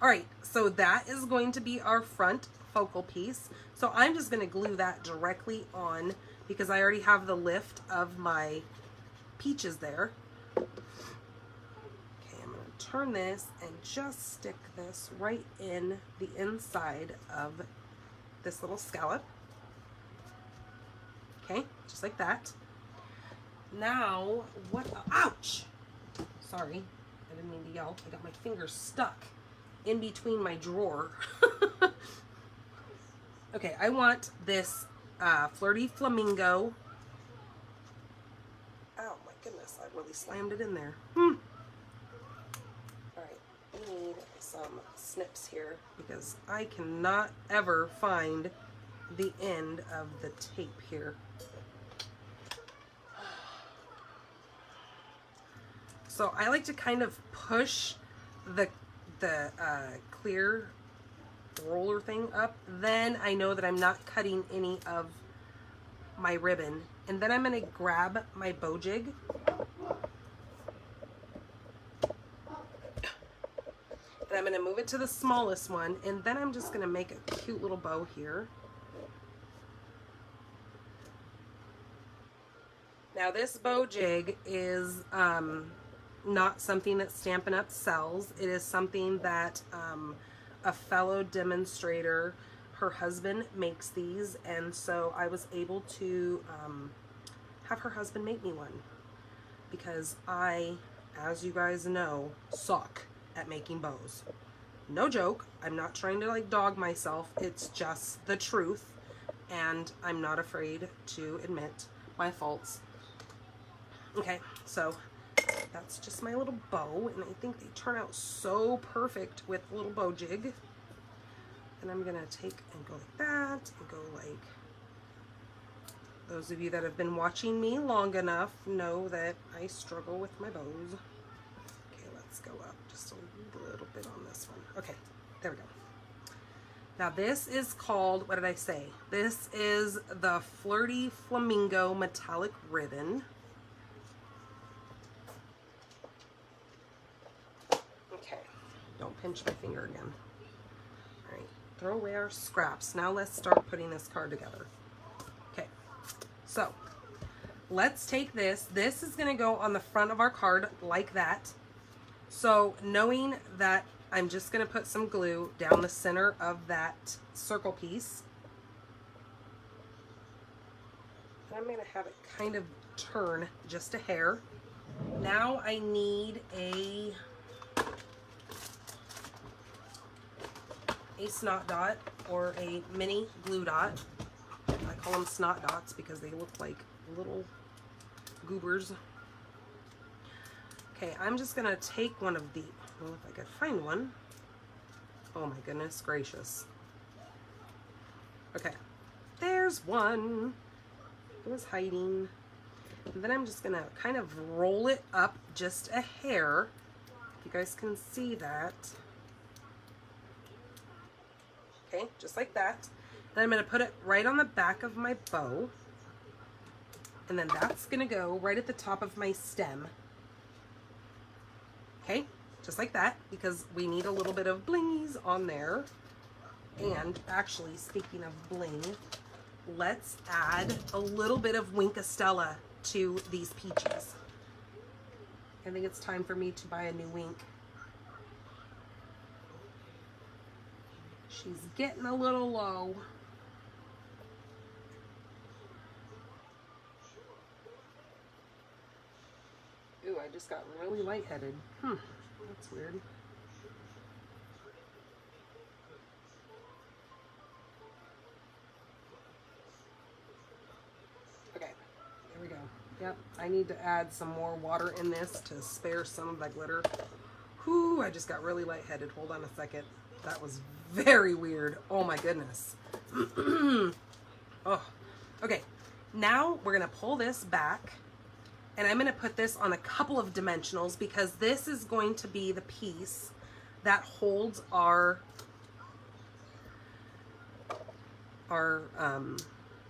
All right, so that is going to be our front focal piece. So I'm just going to glue that directly on because I already have the lift of my peaches there. Okay, I'm going to turn this and just stick this right in the inside of this little scallop. Okay, just like that. Now, what, ouch! Sorry, I didn't mean to yell. I got my fingers stuck in between my drawer. Okay, I want this Flirty Flamingo. Oh my goodness, I really slammed it in there. All right, we need some snips here because I cannot ever find the end of the tape here. So I like to kind of push the clear roller thing up. Then I know that I'm not cutting any of my ribbon. And then I'm going to grab my bow jig. And I'm going to move it to the smallest one. And then I'm just going to make a cute little bow here. Now this bow jig is not something that Stampin' Up! Sells. It is something that a fellow demonstrator, her husband makes these, and so I was able to have her husband make me one because I, as you guys know, suck at making bows. No joke. I'm not trying to like dog myself. It's just the truth, and I'm not afraid to admit my faults. Okay, so that's just my little bow, and I think they turn out so perfect with a little bow jig. And I'm gonna take and go like that, and go like, those of you that have been watching me long enough know that I struggle with my bows. Okay, let's go up just a little bit on this one. Okay, there we go. Now this is called, what did I say? This is the Flirty Flamingo Metallic Ribbon. Don't pinch my finger again. All right, throw away our scraps. Now let's start putting this card together. Okay, so let's take this. This is gonna go on the front of our card like that. So knowing that I'm just gonna put some glue down the center of that circle piece. And I'm gonna have it kind of turn just a hair. Now I need a snot dot or a mini glue dot. I call them snot dots because they look like little goobers. Okay, I'm just gonna take one of the, well, if I could find one. Oh my goodness gracious. Okay, there's one. It was hiding. And then I'm just gonna kind of roll it up just a hair. If you guys can see that. Okay, just like that. Then I'm going to put it right on the back of my bow. And then that's going to go right at the top of my stem. Okay, just like that, because we need a little bit of blingies on there. And actually, speaking of bling, let's add a little bit of Winkastella to these peaches. I think it's time for me to buy a new wink. She's getting a little low. Ooh, I just got really lightheaded. That's weird. Okay, there we go. Yep, I need to add some more water in this to spare some of that glitter. Whew, I just got really lightheaded. Hold on a second. That was very weird. Oh my goodness. Oh, Okay, now we're gonna pull this back, and I'm gonna put this on a couple of dimensionals because this is going to be the piece that holds our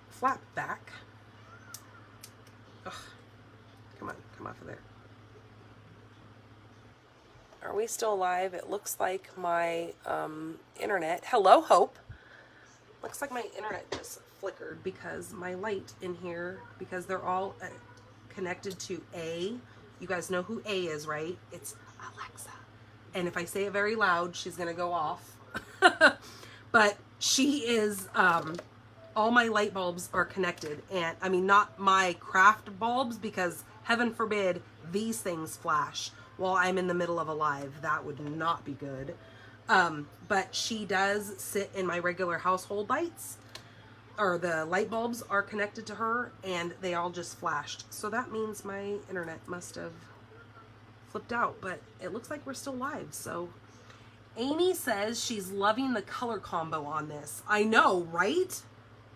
flap back. Ugh. Come on, come off of there. Are we still live? It looks like my internet. Hello, Hope. Looks like my internet just flickered because my light in here, because they're all connected to A. You guys know who A is, right? It's Alexa. And if I say it very loud, she's going to go off. But she is, all my light bulbs are connected. And I mean, not my craft bulbs, because heaven forbid these things flash while I'm in the middle of a live. That would not be good. But she does sit in my regular household lights, or the light bulbs are connected to her, and they all just flashed. So that means my internet must have flipped out, but it looks like we're still live. So Amy says she's loving the color combo on this. I know, right?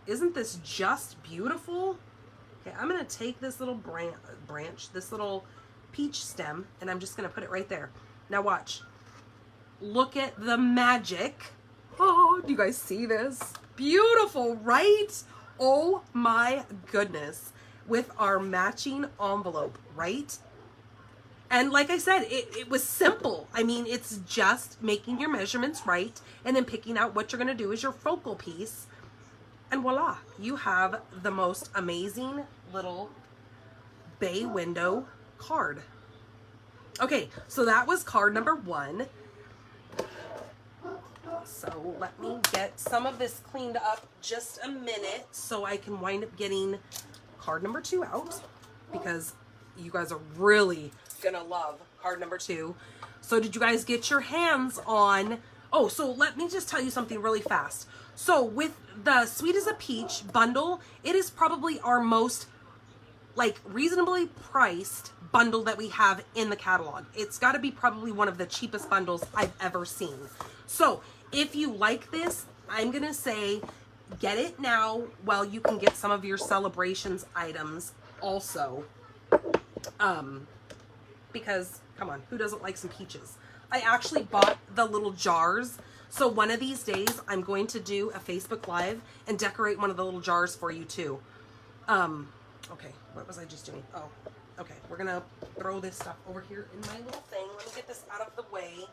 Isn't this just beautiful? Okay, I'm gonna take this little branch, this little peach stem, and I'm just gonna put it right there. Now watch. Look at the magic. Oh, do you guys see this? Beautiful, right? Oh my goodness. With our matching envelope, right? And like I said, it was simple. I mean, it's just making your measurements right and then picking out what you're going to do as your focal piece. And voila, you have the most amazing little bay window card. Okay, so that was card number 1. So let me get some of this cleaned up just a minute so I can wind up getting card number 2 out, because you guys are really gonna love card number 2. So did you guys get your hands on, oh, so let me just tell you something really fast. So with the Sweet as a Peach bundle, it is probably our most like reasonably priced bundle that we have in the catalog. It's got to be probably one of the cheapest bundles I've ever seen. So if you like this, I'm gonna say get it now while you can get some of your celebrations items also. Because come on, who doesn't like some peaches? I actually bought the little jars. So one of these days I'm going to do a Facebook Live and decorate one of the little jars for you too. Okay, what was I just doing? Oh, okay, we're gonna throw this stuff over here in my little thing. Let me get this out of the way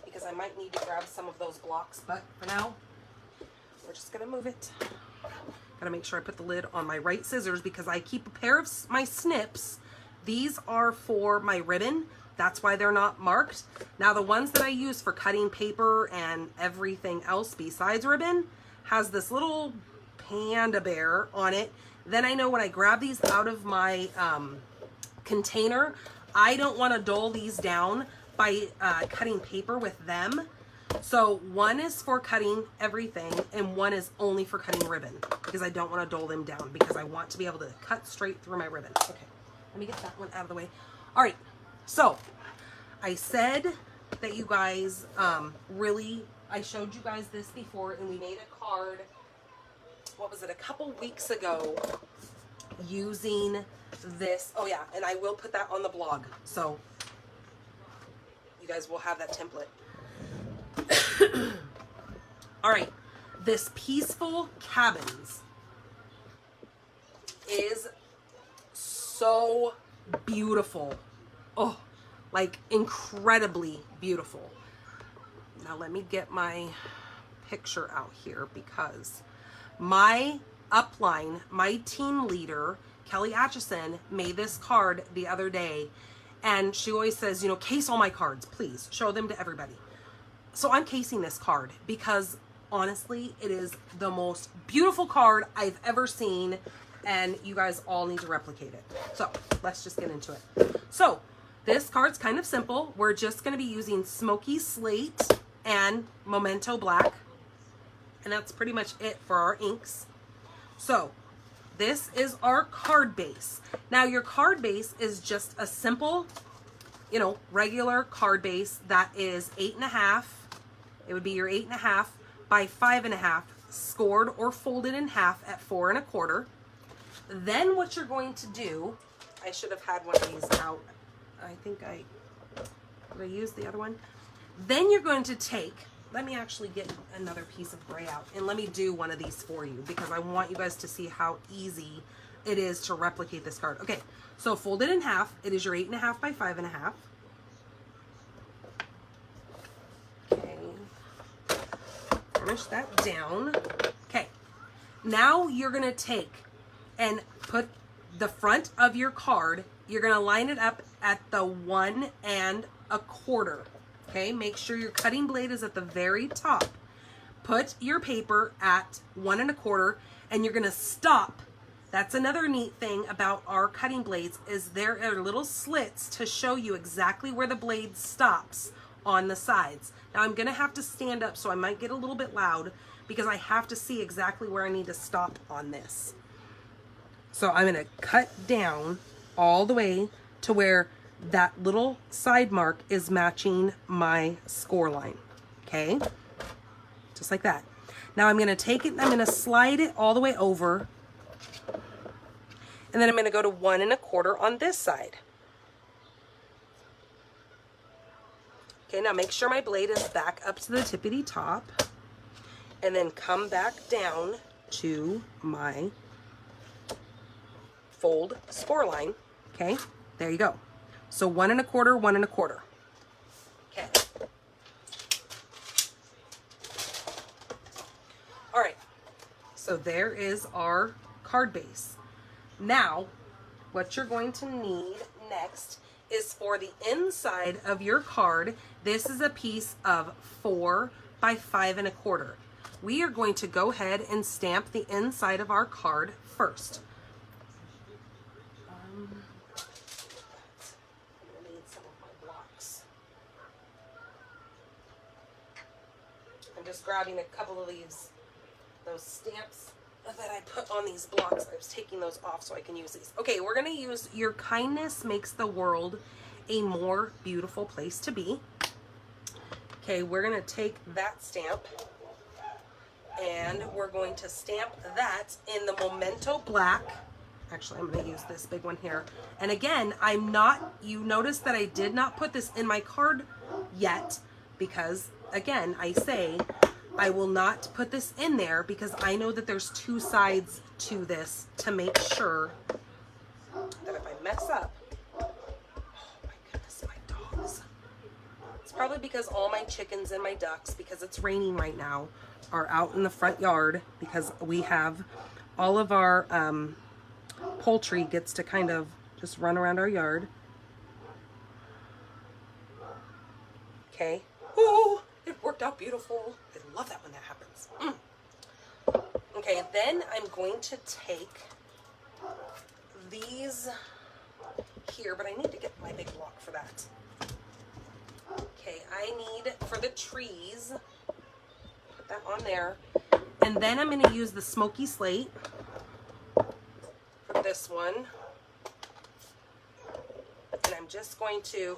because I might need to grab some of those blocks, but for now, we're just gonna move it. Gotta make sure I put the lid on my right scissors because I keep a pair of my snips. These are for my ribbon. That's why they're not marked. Now the ones that I use for cutting paper and everything else besides ribbon has this little panda bear on it. Then I know when I grab these out of my container, I don't want to dull these down by cutting paper with them. So one is for cutting everything and one is only for cutting ribbon because I don't want to dull them down because I want to be able to cut straight through my ribbon. Okay, let me get that one out of the way. All right, so I said that you guys I showed you guys this before and we made a card, what was it, a couple weeks ago using this. Oh yeah, and I will put that on the blog. So you guys will have that template. All right, this Peaceful Cabins is so beautiful. Oh, like incredibly beautiful. Now let me get my picture out here because my upline, my team leader, Kelly Atchison, made this card the other day. And she always says, you know, case all my cards, please. Show them to everybody. So I'm casing this card because honestly, it is the most beautiful card I've ever seen. And you guys all need to replicate it. So let's just get into it. So this card's kind of simple. We're just going to be using Smoky Slate and Memento Black. And that's pretty much it for our inks. So this is our card base. Now your card base is just a simple, you know, regular card base that is 8.5. It would be your 8.5 by 5.5 scored or folded in half at 4 1/4. Then what you're going to do, I should have had one of these out. I think did I use the other one? Then you're going to take, let me actually get another piece of gray out and let me do one of these for you because I want you guys to see how easy it is to replicate this card. Okay, so fold it in half. It is your 8 1/2 by 5 1/2. Okay, finish that down. Okay, now you're going to take and put the front of your card, you're going to line it up at the 1 1/4. Okay, make sure your cutting blade is at the very top. Put your paper at 1 1/4 and you're going to stop. That's another neat thing about our cutting blades is there are little slits to show you exactly where the blade stops on the sides. Now I'm going to have to stand up, so I might get a little bit loud because I have to see exactly where I need to stop on this. So I'm going to cut down all the way to where that little side mark is matching my score line. Okay? Just like that. Now I'm going to take it and I'm going to slide it all the way over. And then I'm going to go to 1 1/4 on this side. Okay, now make sure my blade is back up to the tippity top. And then come back down to my fold score line. Okay, there you go. So 1 1/4, 1 1/4. Okay. All right. So there is our card base. Now, what you're going to need next is for the inside of your card. This is a piece of 4 by 5 1/4. We are going to go ahead and stamp the inside of our card first. Just grabbing a couple of those stamps that I put on these blocks. I was taking those off so I can use these. Okay, we're going to use Your Kindness Makes the World a More Beautiful Place to Be. Okay, we're going to take that stamp and we're going to stamp that in the Memento Black. Actually, I'm going to use this big one here. And again, you notice that I did not put this in my card yet because again, I say I will not put this in there because I know that there's 2 sides to this to make sure that if I mess up, oh my goodness, my dogs. It's probably because all my chickens and my ducks, because it's raining right now, are out in the front yard because we have all of our poultry gets to kind of just run around our yard. Okay. Ooh. It worked out beautiful. I love that when that happens. Okay, then I'm going to take these here, but I need to get my big block for that. Okay, I need, for the trees, put that on there. And then I'm going to use the Smoky Slate for this one. And I'm just going to,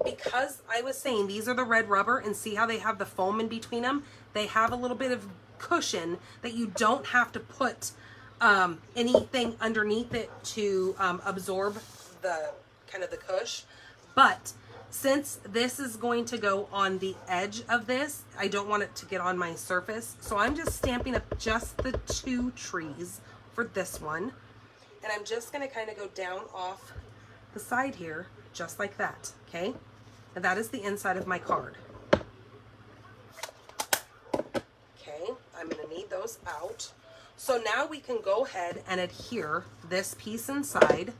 because I was saying these are the red rubber and see how they have the foam in between them, they have a little bit of cushion that you don't have to put anything underneath it to absorb the kind of the cush. But since this is going to go on the edge of this, I don't want it to get on my surface. So I'm just stamping up just the 2 trees for this one. And I'm just going to kind of go down off the side here, just like that, okay? And that is the inside of my card. Okay, I'm gonna need those out. So now we can go ahead and adhere this piece inside.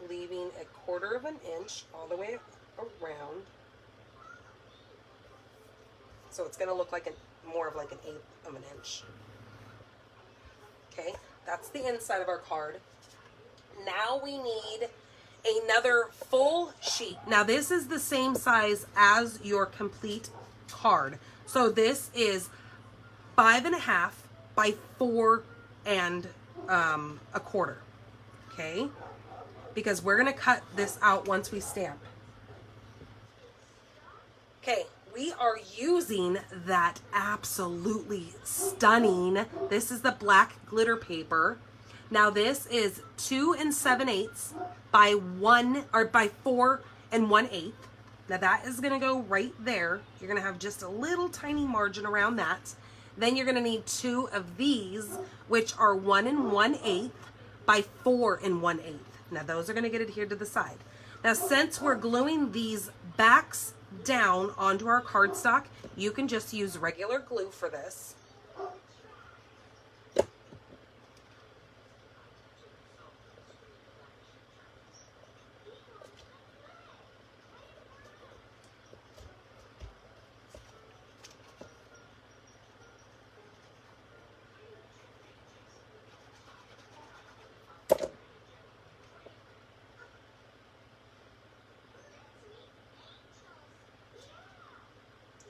Leaving a 1/4 of an inch all the way around. So it's going to look like more of like an 1/8 of an inch. Okay, that's the inside of our card. Now we need another full sheet. Now this is the same size as your complete card. So this is 5.5 by 4.25. Okay? Because we're going to cut this out once we stamp. Okay, we are using that absolutely stunning, this is the black glitter paper. Now this is 2 7/8 by 4 1/8. Now that is gonna go right there. You're gonna have just a little tiny margin around that. Then you're gonna need 2 of these, which are 1 1/8 by 4 1/8. Now those are gonna get adhered to the side. Now since we're gluing these backs down onto our cardstock, you can just use regular glue for this.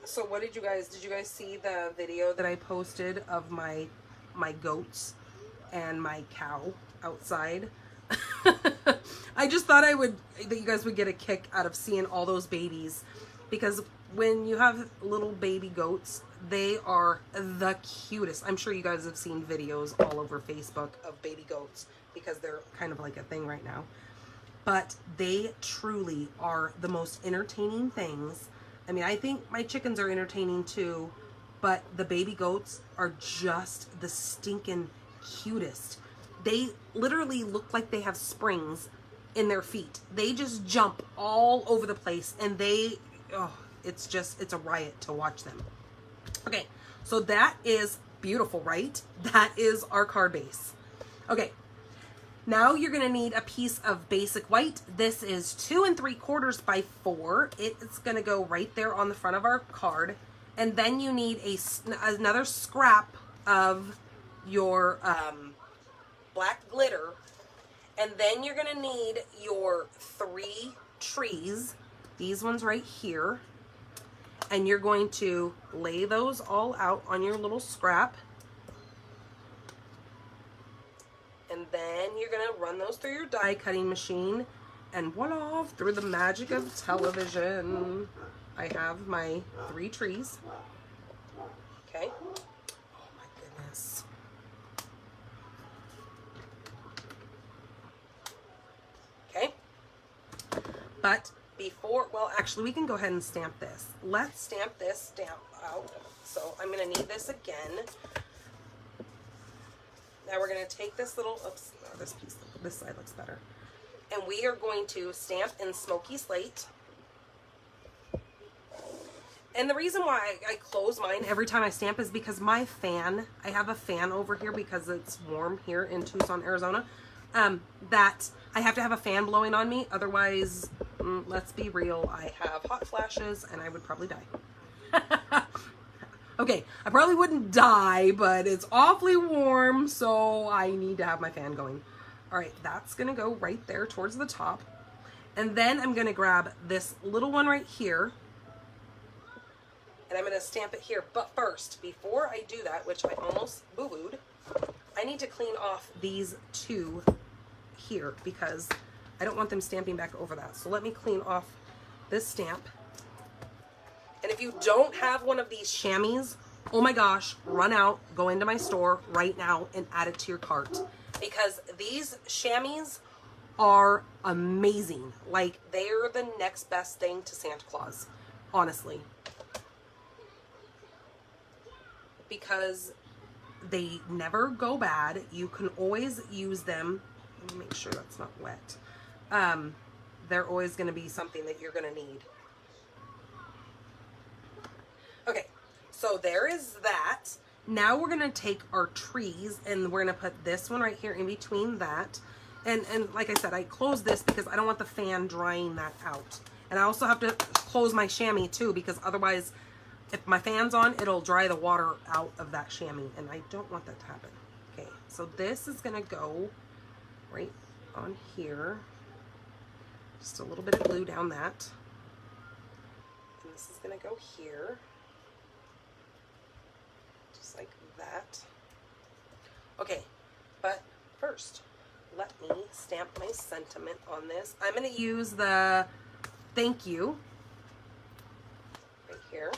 So what did you guys see the video that I posted of my goats and my cow outside? I just thought that you guys would get a kick out of seeing all those babies, because when you have little baby goats, they are the cutest. I'm sure you guys have seen videos all over Facebook of baby goats because they're kind of like a thing right now. But they truly are the most entertaining things. I mean, I think my chickens are entertaining too, but the baby goats are just the stinking cutest. They literally look like they have springs in their feet. They just jump all over the place, and it's a riot to watch them. Okay, so that is beautiful, right? That is our card base. Okay, now you're gonna need a piece of basic white. This is 2 3/4 by 4. It's gonna go right there on the front of our card. And then you need another scrap of your black glitter. And then you're gonna need your 3 trees, these ones right here. And you're going to lay those all out on your little scrap. And then you're gonna run those through your die cutting machine, and voila, through the magic of television, I have my 3 trees. Okay. Oh my goodness. Okay. But before, well, actually, we can go ahead and stamp this. Let's stamp this stamp out. So I'm gonna need this again. Now we're going to take this little, oops, no, this side looks better. And we are going to stamp in Smoky Slate. And the reason why I close mine every time I stamp is because my fan, I have a fan over here because it's warm here in Tucson, Arizona, that I have to have a fan blowing on me. Otherwise, let's be real, I have hot flashes and I would probably die. Okay, I probably wouldn't die, but it's awfully warm, so I need to have my fan going. All right, that's gonna go right there towards the top. And then I'm gonna grab this little one right here, and I'm gonna stamp it here. But first, before I do that, which I almost boo-booed, I need to clean off these 2 here because I don't want them stamping back over that. So let me clean off this stamp. And if you don't have one of these chamois, oh my gosh, run out, go into my store right now and add it to your cart. Because these chamois are amazing. Like, they're the next best thing to Santa Claus, honestly. Because they never go bad. You can always use them. Let me make sure that's not wet. They're always going to be something that you're going to need. Okay, so there is that. Now we're gonna take our trees and we're gonna put this one right here in between that. And like I said, I closed this because I don't want the fan drying that out. And I also have to close my chamois too, because otherwise, if my fan's on, it'll dry the water out of that chamois, and I don't want that to happen. Okay, so this is gonna go right on here. Just a little bit of glue down that. And this is gonna go here. Just like that. Okay, but first, let me stamp my sentiment on this. I'm going to use the thank you right here.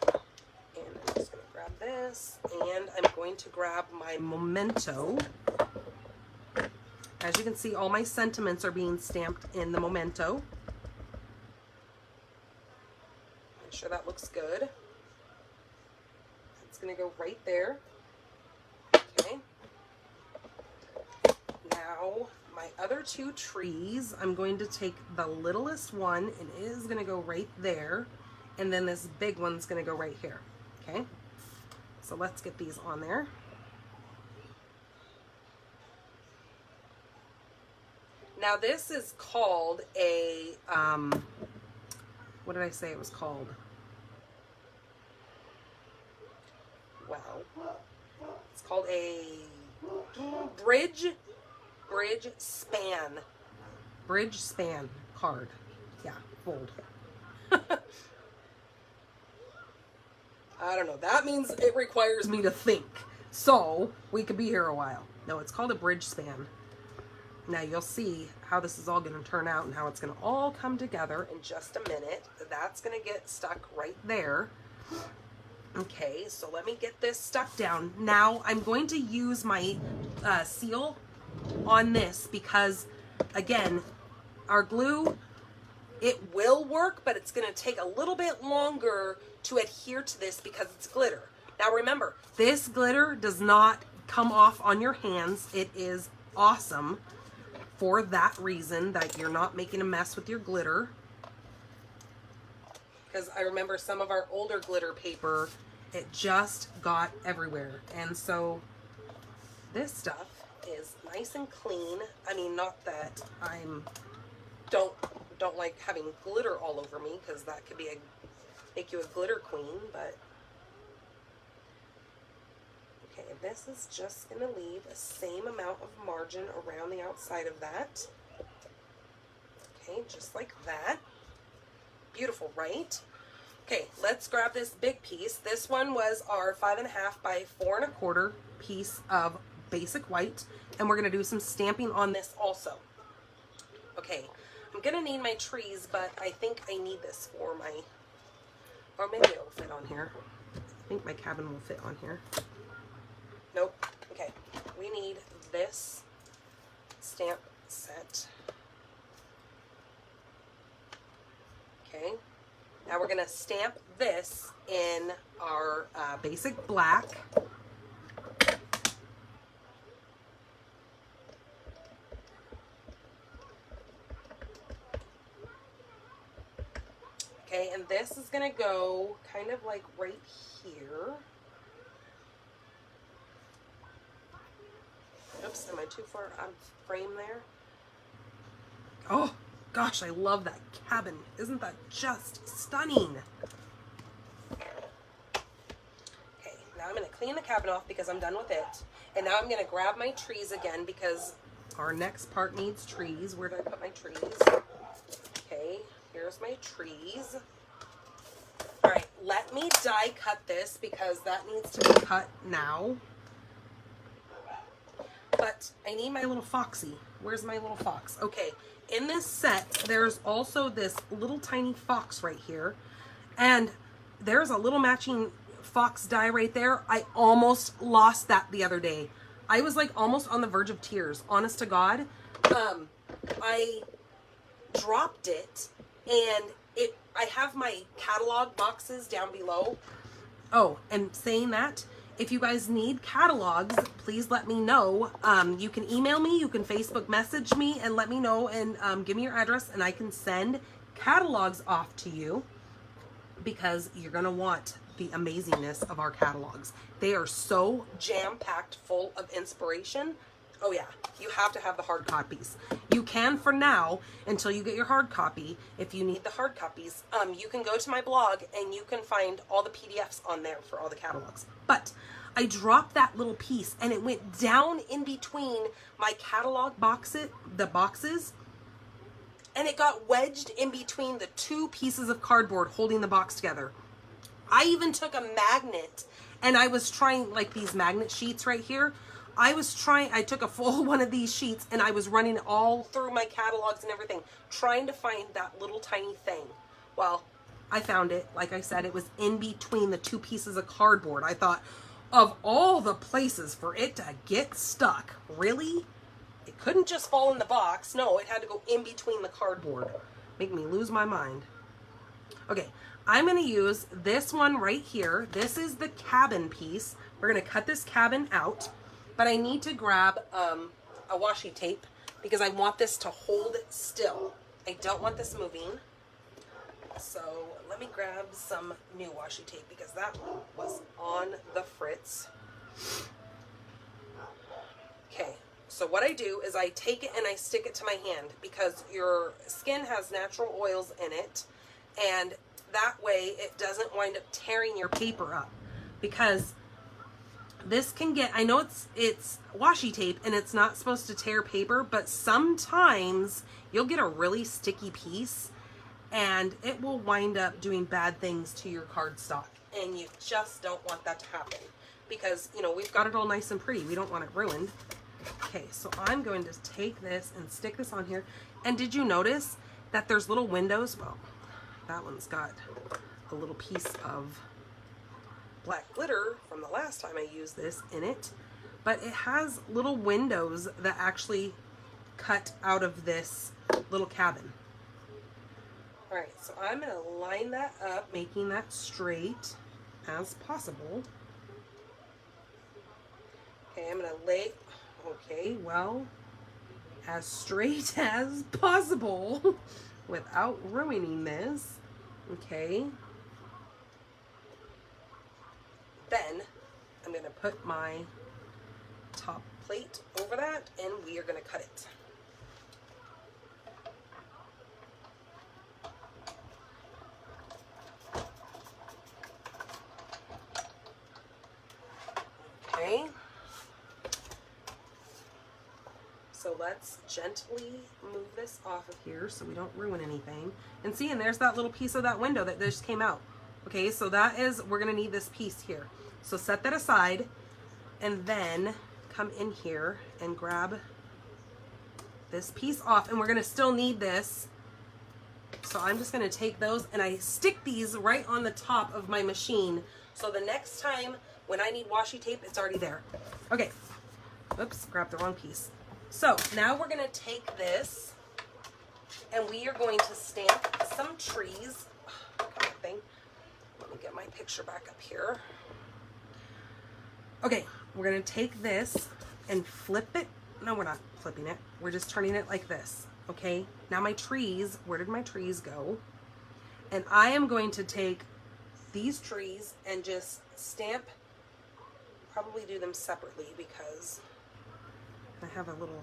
And I'm just going to grab this, and I'm going to grab my memento. As you can see, all my sentiments are being stamped in the memento. Make sure that looks good. It's going to go right there. Okay. Now, my other two trees, I'm going to take the littlest one, and it is going to go right there. And then this big one's going to go right here. Okay. So let's get these on there. Now this is called a, what did I say it was called? Well, it's called a bridge span card. Yeah, fold. I don't know. That means it requires me to think. So we could be here a while. No, it's called a bridge span. Now you'll see how this is all going to turn out and how it's going to all come together in just a minute. That's going to get stuck right there. Okay, so let me get this stuck down. Now I'm going to use my seal on this because, again, our glue, it will work, but it's going to take a little bit longer to adhere to this because it's glitter. Now remember, this glitter does not come off on your hands. It is awesome for that reason, that you're not making a mess with your glitter. Because I remember some of our older glitter paper, it just got everywhere. And so this stuff is nice and clean. I mean, not that I'm don't like having glitter all over me, because that could be make you a glitter queen, but okay, this is just going to leave the same amount of margin around the outside of that. Okay, just like that. Beautiful, right? Okay, let's grab this big piece. This one was our 5.5 by 4 1/4 piece of basic white, and we're going to do some stamping on this also. Okay, I'm going to need my trees, but I think I need this for my, or maybe it'll fit on here. I think my cabin will fit on here. Nope. Okay, we need this stamp set. Okay, now we're going to stamp this in our basic black. Okay, and this is going to go kind of like right here. Oops, am I too far out of frame there? Oh, gosh, I love that cabin. Isn't that just stunning? Okay, now I'm going to clean the cabin off because I'm done with it. And now I'm going to grab my trees again because our next part needs trees. Where did I put my trees? Okay, here's my trees. All right, let me die cut this because that needs to be cut now. But I need my little foxy. Where's my little fox? Okay, in this set, there's also this little tiny fox right here. And there's a little matching fox die right there. I almost lost that the other day. I was like almost on the verge of tears, honest to God. I dropped it, and I have my catalog boxes down below. Oh, and saying that, if you guys need catalogs, please let me know. You can email me, you can Facebook message me and let me know, and give me your address, and I can send catalogs off to you because you're going to want the amazingness of our catalogs. They are so jam-packed full of inspiration. Oh yeah, you have to have the hard copies. You can for now until you get your hard copy. If you need the hard copies, you can go to my blog and you can find all the PDFs on there for all the catalogs. But I dropped that little piece and it went down in between my catalog boxes, and it got wedged in between the two pieces of cardboard holding the box together. I even took a magnet And I was trying, like these magnet sheets right here, I took a full one of these sheets and I was running all through my catalogs and everything, trying to find that little tiny thing. Well, I found it. Like I said, it was in between the two pieces of cardboard. I thought, of all the places for it to get stuck, really? It couldn't just fall in the box. No, it had to go in between the cardboard. Make me lose my mind. Okay, I'm going to use this one right here. This is the cabin piece. We're going to cut this cabin out, but I need to grab a washi tape because I want this to hold still. I don't want this moving. So let me grab some new washi tape because that one was on the fritz. Okay, so what I do is I take it and I stick it to my hand because your skin has natural oils in it, and that way it doesn't wind up tearing your paper up, because this can get, I know it's washi tape and it's not supposed to tear paper, but sometimes you'll get a really sticky piece and it will wind up doing bad things to your cardstock, and you just don't want that to happen because, you know, we've got it all nice and pretty. We don't want it ruined. Okay, so I'm going to take this and stick this on here. And did you notice that there's little windows? Well, that one's got a little piece of black glitter from the last time I used this in it, but it has little windows that actually cut out of this little cabin. All right, so I'm going to line that up, making that straight as possible. Okay, I'm going to lay, okay, well, as straight as possible without ruining this. Okay. Then I'm going to put my top plate over that and we are going to cut it. Okay, so let's gently move this off of here so we don't ruin anything. And see, and there's that little piece of that window that just came out. Okay, so that is, we're gonna need this piece here. So set that aside and then come in here and grab this piece off, and we're gonna still need this. So I'm just gonna take those and I stick these right on the top of my machine. So the next time when I need washi tape, it's already there. Okay, oops, grabbed the wrong piece. So now we're gonna take this and we are going to stamp some trees. Come on, thing. Let me get my picture back up here. Okay, we're gonna take this and flip it. No, we're not flipping it. We're just turning it like this, okay? Now my trees, where did my trees go? And I am going to take these trees and just stamp, probably do them separately because I have a little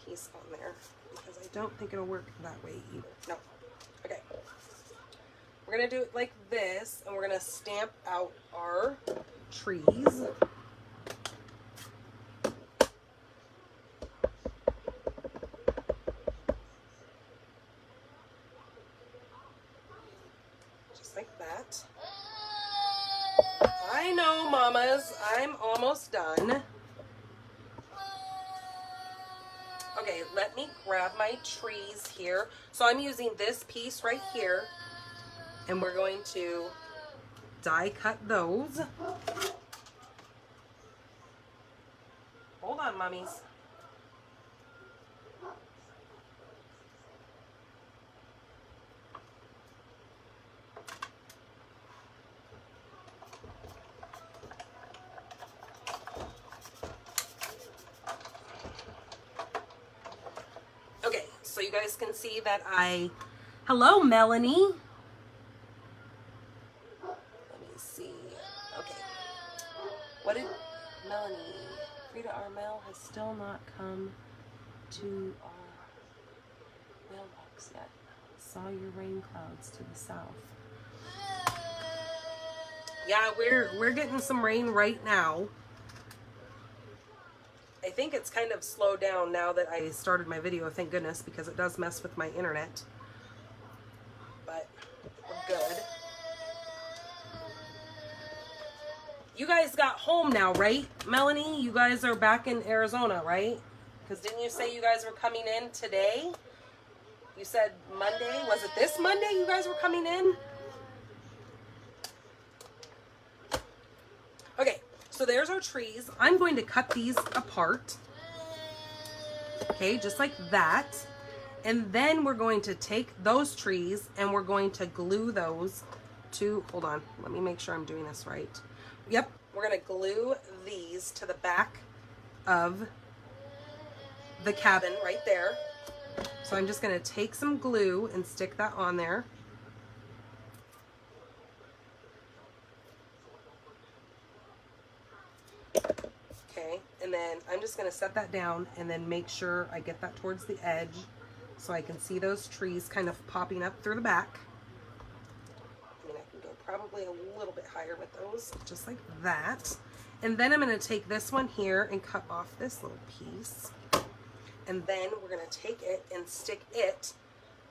piece on there because I don't think it'll work that way either. No. Okay. We're going to do it like this, and we're going to stamp out our trees. Just like that. I know, mamas, I'm almost done. Okay, let me grab my trees here. So I'm using this piece right here, and we're going to die cut those. Hold on, mummies. Okay, so you guys can see that hello, Melanie. Let me see. Okay. What did Melanie? Frida, our mail has still not come to our mailbox yet. Saw your rain clouds to the south. Yeah, we're getting some rain right now. I think it's kind of slowed down now that I started my video, thank goodness, because it does mess with my internet. But you guys got home now, right? Melanie, you guys are back in Arizona, right? Because didn't you say you guys were coming in today? You said Monday. Was it this Monday you guys were coming in? Okay, so there's our trees. I'm going to cut these apart. Okay, just like that. And then we're going to take those trees and we're going to glue those to, hold on, let me make sure I'm doing this right. Yep, we're going to glue these to the back of the cabin right there. So I'm just going to take some glue and stick that on there. Okay, and then I'm just going to set that down and then make sure I get that towards the edge so I can see those trees kind of popping up through the back. I mean, I can go probably a little bit higher with those, just like that. And then I'm going to take this one here and cut off this little piece. And then we're going to take it and stick it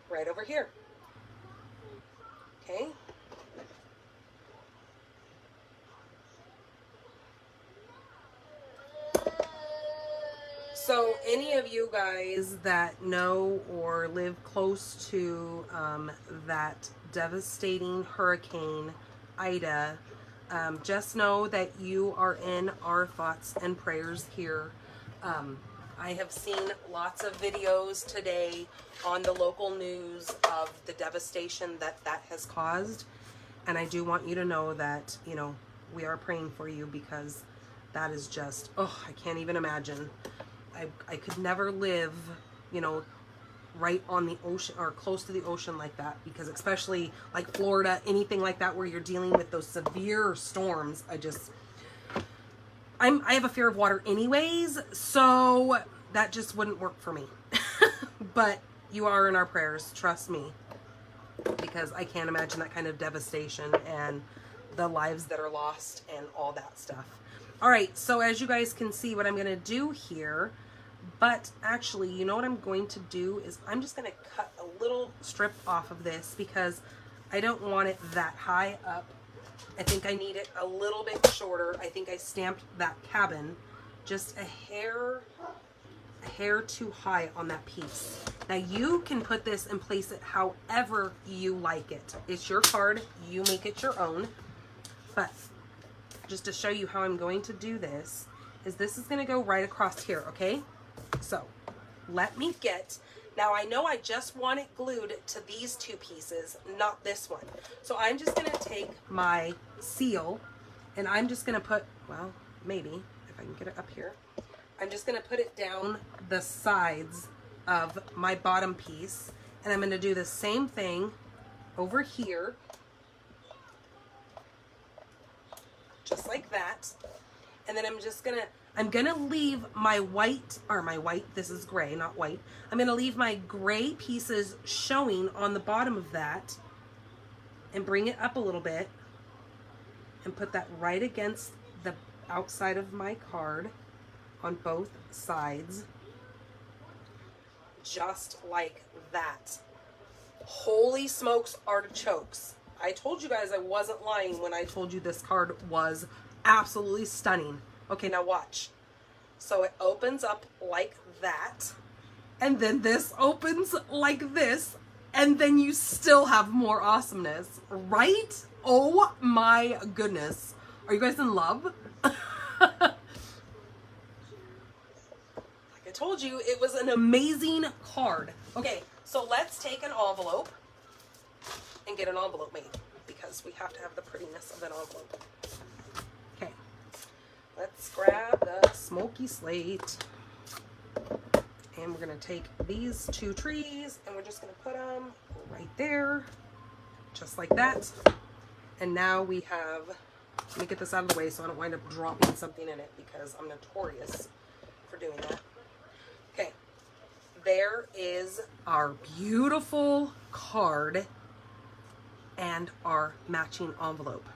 right over here. Okay. So any of you guys that know or live close to that devastating hurricane Ida, just know that you are in our thoughts and prayers here. I have seen lots of videos today on the local news of the devastation that that has caused. And I do want you to know that, you know, we are praying for you because that is just, oh, I can't even imagine. I could never live, you know, right on the ocean or close to the ocean like that, because especially like Florida, anything like that where you're dealing with those severe storms, I have a fear of water anyways, so that just wouldn't work for me. But you are in our prayers, trust me, because I can't imagine that kind of devastation and the lives that are lost and all that stuff. All right, so as you guys can see what I'm going to do here, but actually, you know what I'm going to do is I'm just going to cut a little strip off of this because I don't want it that high up. I think I need it a little bit shorter. I think I stamped that cabin just a hair too high on that piece. Now you can put this and place it however you like it. It's your card, you make it your own. But just to show you how I'm going to do this is going to go right across here, okay? So let me get, now I know I just want it glued to these two pieces, not this one. So I'm just going to take my seal and I'm just going to put, well, maybe if I can get it up here, I'm just going to put it down the sides of my bottom piece, and I'm going to do the same thing over here, just like that. And then I'm gonna leave my white, this is gray, not white. I'm gonna leave my gray pieces showing on the bottom of that and bring it up a little bit and put that right against the outside of my card on both sides, just like that. Holy smokes, artichokes. I told you guys I wasn't lying when I told you this card was absolutely stunning. Okay, now watch. So it opens up like that, and then this opens like this, and then you still have more awesomeness, right? Oh my goodness. Are you guys in love? Like I told you, it was an amazing card. Okay, so let's take an envelope and get an envelope made, because we have to have the prettiness of an envelope. Okay, let's grab the Smoky Slate, and we're going to take these two trees and we're just going to put them right there, just like that. And now we have, let me get this out of the way so I don't wind up dropping something in it, because I'm notorious for doing that. Okay, there is our beautiful card and our matching envelope.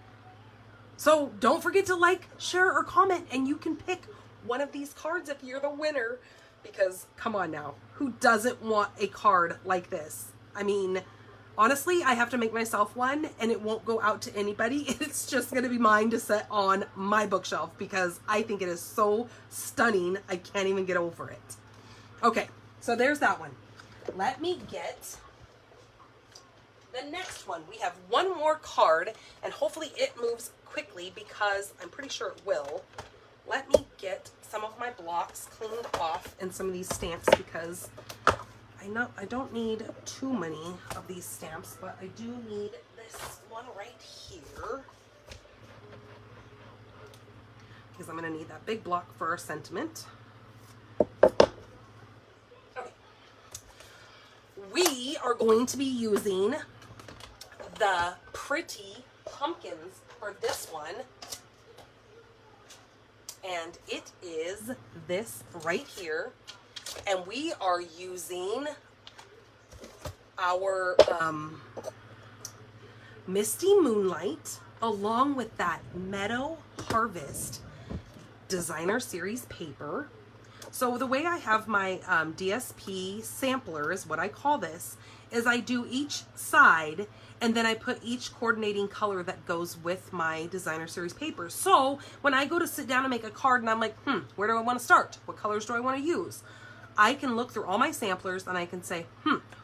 So don't forget to like, share, or comment, and you can pick one of these cards if you're the winner, because come on now, who doesn't want a card like this? I mean, Honestly, I have to make myself one, and it won't go out to anybody. It's just going to be mine to set on my bookshelf because I think it is so stunning. I can't even get over it. Okay, so there's that one. Let me get the next one. We have one more card, and hopefully it moves quickly because I'm pretty sure it will. Let me get some of my blocks cleaned off and some of these stamps because I don't need too many of these stamps, but I do need this one right here because I'm going to need that big block for our sentiment. Okay. We are going to be using the pretty pumpkins for this one. And it is this right here. And we are using our Misty Moonlight along with that Meadow Harvest Designer Series paper. So the way I have my DSP sampler is what I call this, is I do each side and then I put each coordinating color that goes with my Designer Series paper. So when I go to sit down and make a card and I'm like, where do I want to start? What colors do I want to use? I can look through all my samplers and I can say,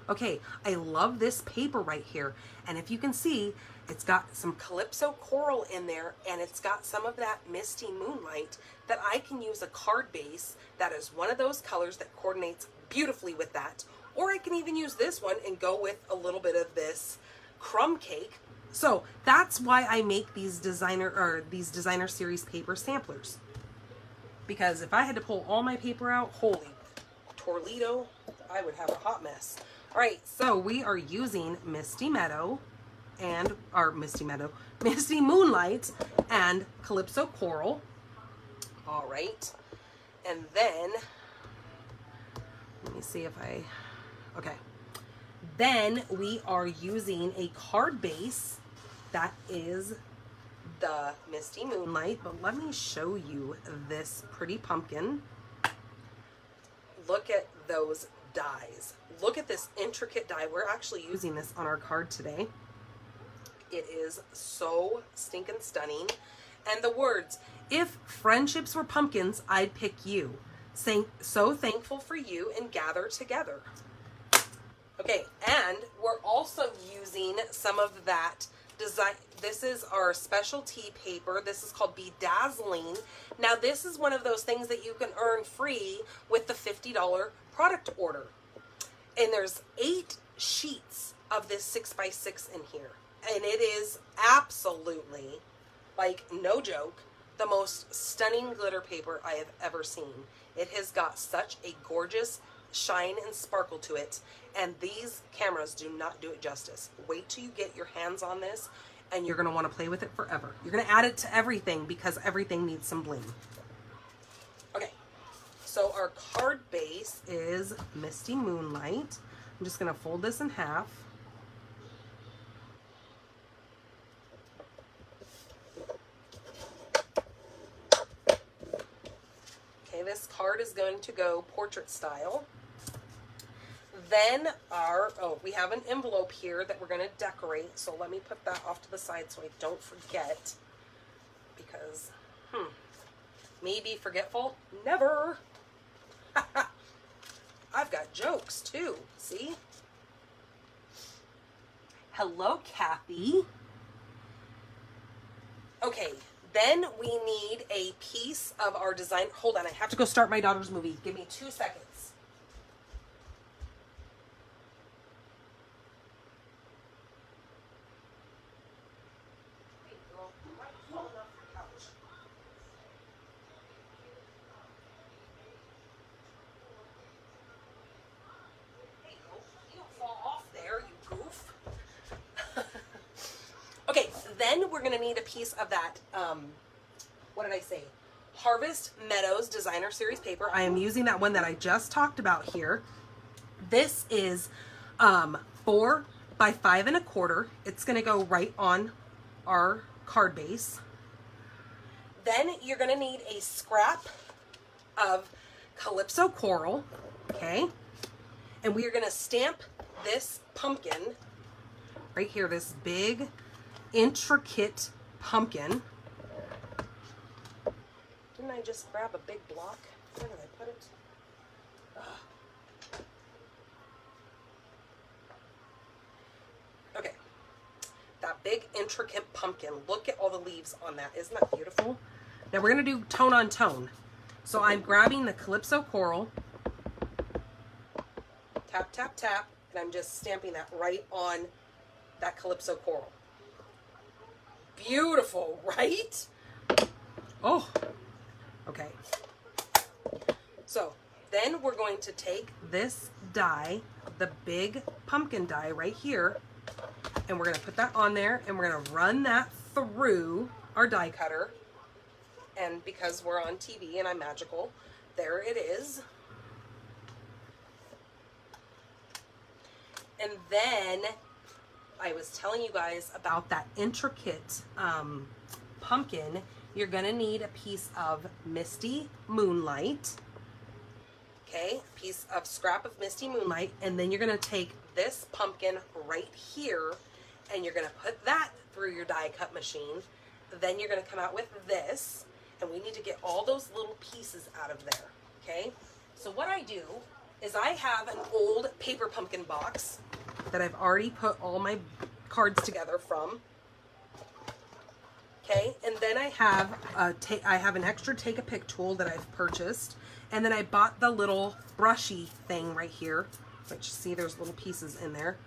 okay, I love this paper right here. And if you can see, it's got some Calypso Coral in there and it's got some of that Misty Moonlight that I can use a card base that is one of those colors that coordinates beautifully with that. Or I can even use this one and go with a little bit of this crumb cake. So that's why I make these Designer Series paper samplers. Because if I had to pull all my paper out, holy Toledo, I would have a hot mess. All right, so we are using Misty Meadow and Misty Moonlight and Calypso Coral. All right, and then let me see if okay. Then we are using a card base that is the Misty Moonlight, but let me show you this pretty pumpkin. Look at those dies. Look at this intricate die. We're actually using this on our card today. It is so stinking stunning. And the words, if friendships were pumpkins, I'd pick you. So thankful for you and gather together. Okay, and we're also using some of that design. This is our specialty paper. This is called Be Dazzling. Now this is one of those things that you can earn free with the $50 product order. And there's 8 sheets of this 6x6 in here. And it is absolutely, like, no joke, the most stunning glitter paper I have ever seen. It has got such a gorgeous shine and sparkle to it. And these cameras do not do it justice. Wait till you get your hands on this and you're going to want to play with it forever. You're going to add it to everything because everything needs some bling. Okay, so our card base is Misty Moonlight. I'm just going to fold this in half. Okay, this card is going to go portrait style. Then we have an envelope here that we're going to decorate. So let me put that off to the side so I don't forget. Because, me be forgetful? Never. I've got jokes too. See? Hello, Kathy. Okay, then we need a piece of our design. Hold on, I have to go start my daughter's movie. Give me 2 seconds. Then we're going to need a piece of that, what did I say? Harvest Meadows Designer Series paper. I am using that one that I just talked about here. This is 4 by 5 1/4. It's going to go right on our card base. Then you're going to need a scrap of Calypso Coral, okay? And we are going to stamp this pumpkin right here, this big, intricate pumpkin. Didn't I just grab a big block? Where did I put it? Ugh. Okay. That big, intricate pumpkin. Look at all the leaves on that. Isn't that beautiful? Now we're going to do tone on tone. So I'm grabbing the Calypso Coral. Tap, tap, tap. And I'm just stamping that right on that Calypso Coral. Beautiful, right? Oh, okay. So then we're going to take this die, the big pumpkin die right here, and we're going to put that on there, and we're going to run that through our die cutter. And because we're on TV and I'm magical, there it is. And then I was telling you guys about that intricate pumpkin. You're gonna need a piece of Misty Moonlight. Okay, piece of scrap of Misty Moonlight, and then you're gonna take this pumpkin right here and you're gonna put that through your die cut machine. Then you're gonna come out with this, and we need to get all those little pieces out of there, okay? So what I do is I have an old paper pumpkin box that I've already put all my cards together from. Okay, and then I have an extra take a pick tool that I've purchased, and then I bought the little brushy thing right here, which, see, there's little pieces in there.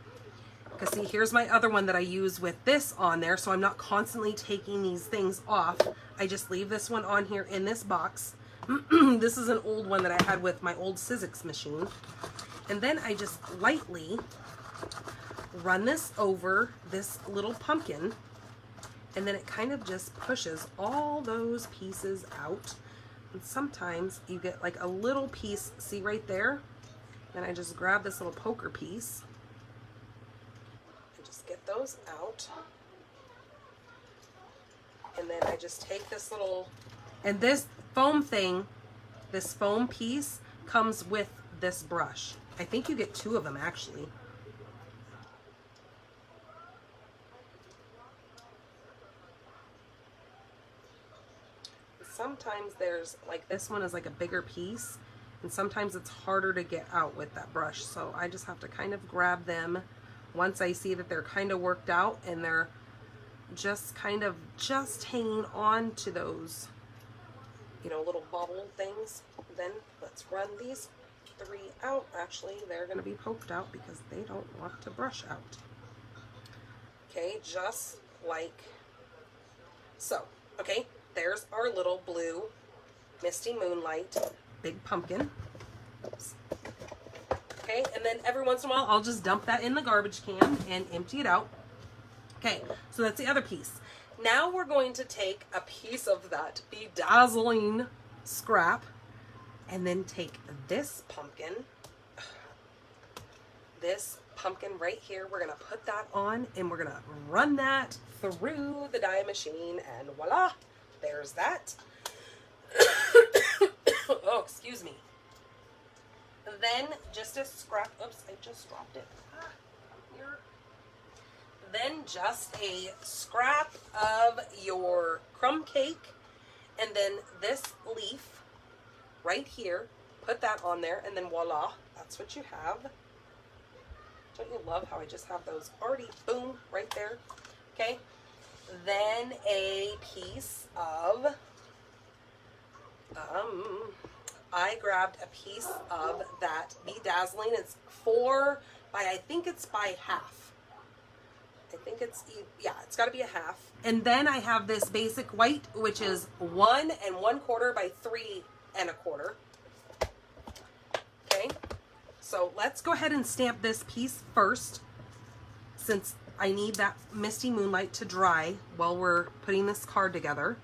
Because see, here's my other one that I use with this on there, so I'm not constantly taking these things off. I just leave this one on here in this box. This is an old one that I had with my old Sizzix machine. And then I just lightly run this over this little pumpkin, and then it kind of just pushes all those pieces out. And sometimes you get like a little piece, see right there? Then I just grab this little poker piece and just get those out. And then I just take this little, and this foam thing, this foam piece comes with this brush. I think you get two of them actually. Sometimes there's, like, this one is like a bigger piece, and sometimes it's harder to get out with that brush. So I just have to kind of grab them once I see that they're kind of worked out and they're just kind of just hanging on to those, you know, little bobble things. Then let's run these three out. Actually, they're going to be poked out because they don't want to brush out. Okay, just like so. Okay, there's our little blue Misty Moonlight big pumpkin. Oops. Okay, and then every once in a while I'll just dump that in the garbage can and empty it out. Okay, so that's the other piece. Now we're going to take a piece of that bedazzling scrap and then take this pumpkin right here. We're going to put that on and we're going to run that through the die machine, and voila, there's that. Oh, excuse me. Then just a scrap, oops, I just dropped it. Here. Then just a scrap of your crumb cake, and then this leaf right here, put that on there, and then voila, that's what you have. Don't you love how I just have those already, boom, right there? Okay, then a piece of, I grabbed a piece of that Dazzling. It's 4 by, I think it's by half. I think it's, yeah, it's got to be a half. And then I have this basic white, which is 1 1/4 by 3 1/4. Okay, so let's go ahead and stamp this piece first, since I need that Misty Moonlight to dry while we're putting this card together.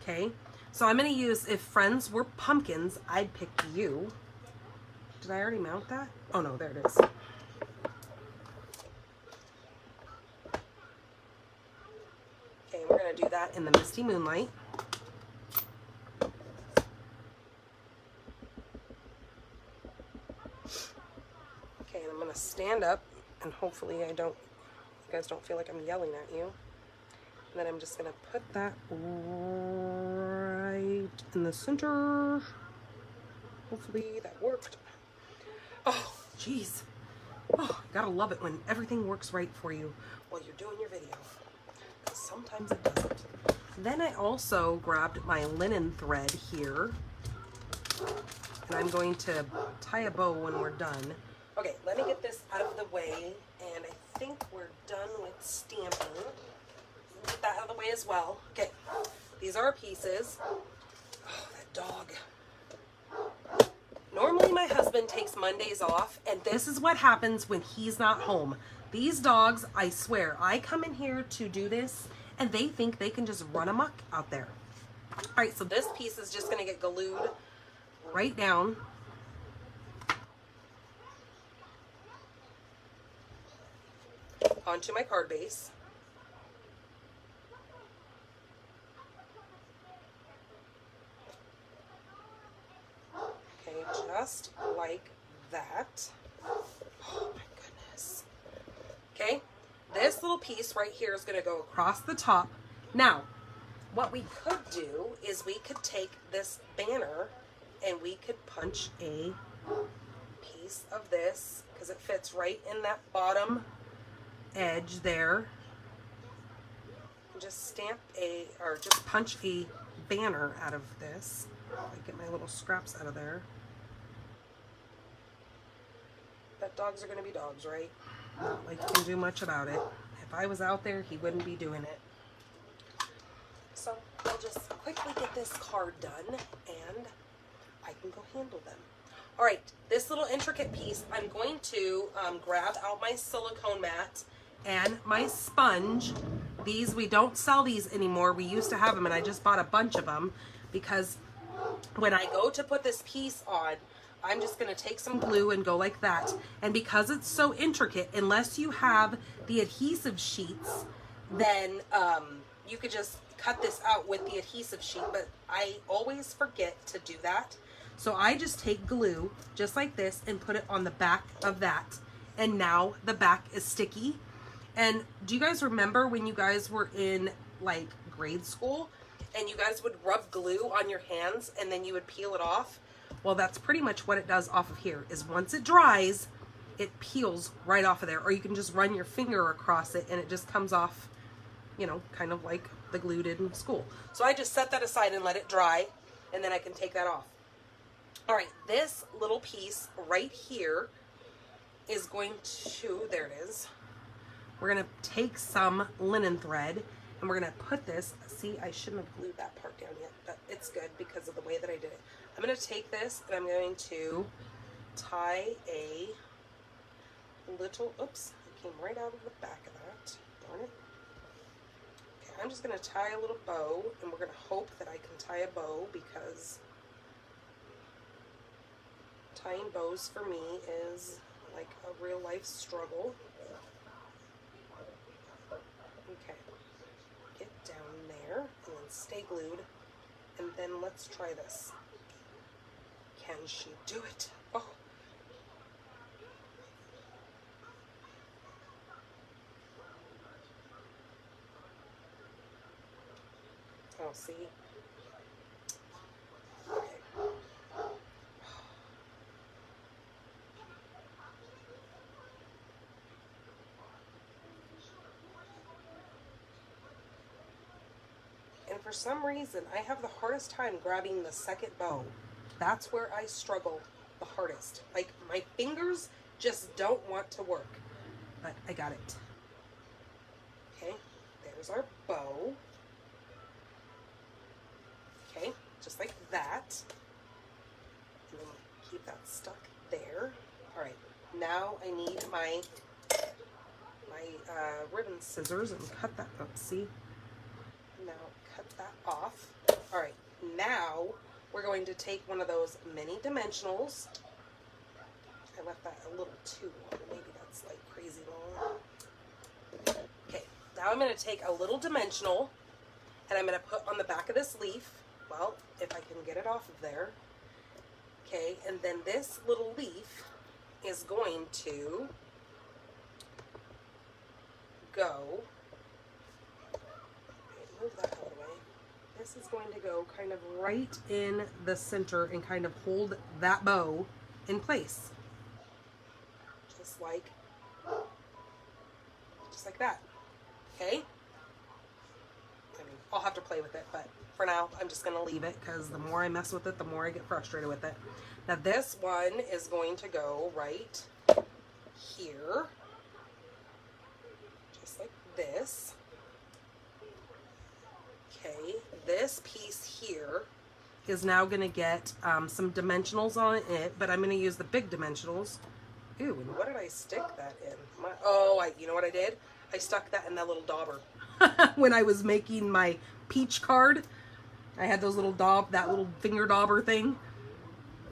Okay, so I'm going to use, if friends were pumpkins, I'd pick you. Did I already mount that? Oh no, there it is. Okay, we're going to do that in the Misty Moonlight. Okay, and I'm going to stand up, and hopefully I don't you guys don't feel like I'm yelling at you. And then I'm just gonna put that right in the center. Hopefully that worked. Oh, geez. Oh, gotta love it when everything works right for you while you're doing your video. Sometimes it doesn't. Then I also grabbed my linen thread here, and I'm going to tie a bow when we're done. Okay, let me get this out of the way, and I think we're done with stamping. Get that out of the way as well. Okay, these are our pieces. Oh, that dog. Normally my husband takes Mondays off, and this is what happens when he's not home. These dogs, I swear, I come in here to do this, and they think they can just run amok out there. All right, so this piece is just gonna get glued right down. Onto my card base. Okay, just like that. Oh my goodness. Okay, this little piece right here is gonna go across the top. Now, what we could do is we could take this banner and we could punch a piece of this, because it fits right in that bottom edge there. Just stamp or just punch a banner out of this. I get my little scraps out of there. But dogs are going to be dogs, right? Not like you can do much about it. If I was out there, he wouldn't be doing it. So I'll just quickly get this card done and I can go handle them. All right, this little intricate piece, I'm going to grab out my silicone mat and my sponge. These, we don't sell these anymore. We used to have them, and I just bought a bunch of them because when I go to put this piece on, I'm just going to take some glue and go like that. And because it's so intricate, unless you have the adhesive sheets, then you could just cut this out with the adhesive sheet, but I always forget to do that. So I just take glue just like this and put it on the back of that. And now the back is sticky. And do you guys remember when you guys were in like grade school and you guys would rub glue on your hands and then you would peel it off? Well, that's pretty much what it does off of here, is once it dries, it peels right off of there. Or you can just run your finger across it and it just comes off, you know, kind of like the glue did in school. So I just set that aside and let it dry, and then I can take that off. All right, this little piece right here is going to, there it is. We're gonna take some linen thread and we're gonna put this, see, I shouldn't have glued that part down yet, but it's good because of the way that I did it. I'm gonna take this and I'm going to tie a little, oops, it came right out of the back of that, darn it. Okay, I'm just gonna tie a little bow, and we're gonna hope that I can tie a bow, because tying bows for me is like a real life struggle. Okay, get down there and then stay glued, and then let's try this. Can she do it? Oh. Oh, see? Okay. And for some reason, I have the hardest time grabbing the second bow. That's where I struggle the hardest. Like, my fingers just don't want to work. But I got it. Okay, there's our bow. Okay, just like that. And then keep that stuck there. All right, now I need my ribbon scissors and cut that up. See? Now cut that off. All right, now we're going to take one of those mini dimensionals. I left that a little too long. Maybe that's like crazy long. Okay, now I'm going to take a little dimensional and I'm going to put on the back of this leaf. Well, if I can get it off of there. Okay, and then this little leaf is going to go, move that out of the way. This is going to go kind of right in the center and kind of hold that bow in place. Just like that. Okay? I mean, I'll have to play with it, but for now, I'm just going to leave it because the more I mess with it, the more I get frustrated with it. Now this one is going to go right here. Just like this. Okay, this piece here is now going to get some dimensionals on it, but I'm going to use the big dimensionals. Ooh, and what did I stick that in? You know what I did? I stuck that in that little dauber. When I was making my peach card, I had those little that little finger dauber thing.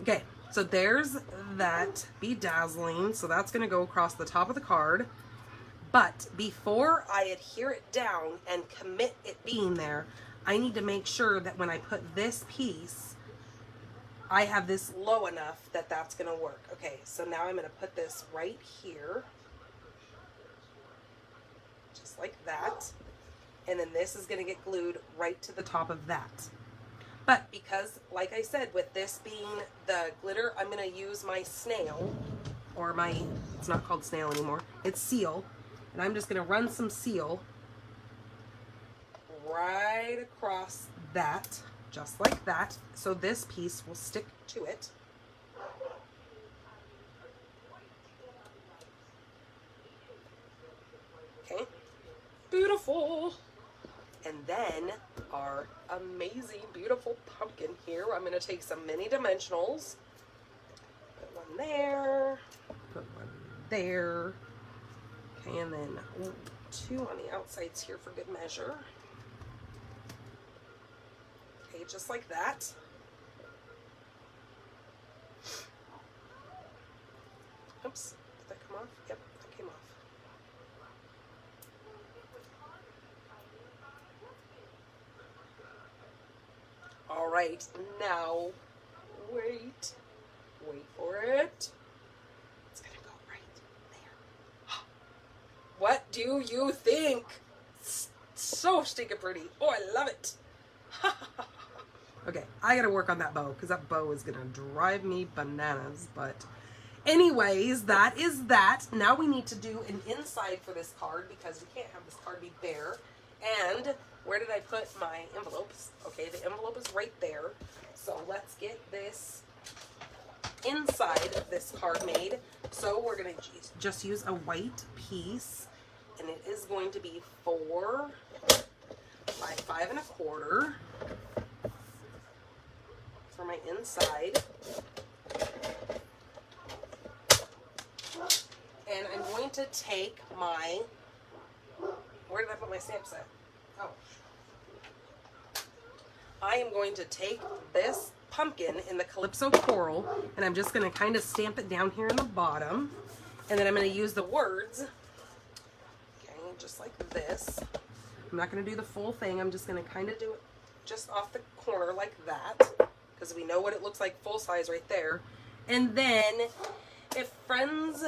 Okay, so there's that Dazzling. So that's going to go across the top of the card. But before I adhere it down and commit it being there, I need to make sure that when I put this piece, I have this low enough that that's going to work. Okay, so now I'm going to put this right here. Just like that. And then this is going to get glued right to the top of that. But because, like I said, with this being the glitter, I'm going to use my snail, or it's not called snail anymore, it's seal. And I'm just going to run some seal right across that, just like that, so this piece will stick to it. Okay, beautiful. And then our amazing, beautiful pumpkin here. I'm going to take some mini dimensionals, put one there, put one there, okay, and then 2 on the outsides here for good measure. Okay, just like that. Oops, did that come off? Yep, that came off. All right, now wait for it. It's gonna go right there. What do you think? So stinking pretty. Oh, I love it. Okay, I gotta work on that bow because that bow is gonna drive me bananas. But anyways, that is that. Now we need to do an inside for this card because we can't have this card be bare. And where did I put my envelopes? Okay, the envelope is right there. So let's get this inside of this card made. So we're gonna just use a white piece, and it is going to be 4 by 5 1/4 for my inside. And I'm going to take my, where did I put my stamp set? Oh. I am going to take this pumpkin in the Calypso Coral, and I'm just going to kind of stamp it down here in the bottom. And then I'm going to use the words, okay, just like this. I'm not going to do the full thing. I'm just going to kind of do it just off the corner like that, because we know what it looks like full size right there. And then if friends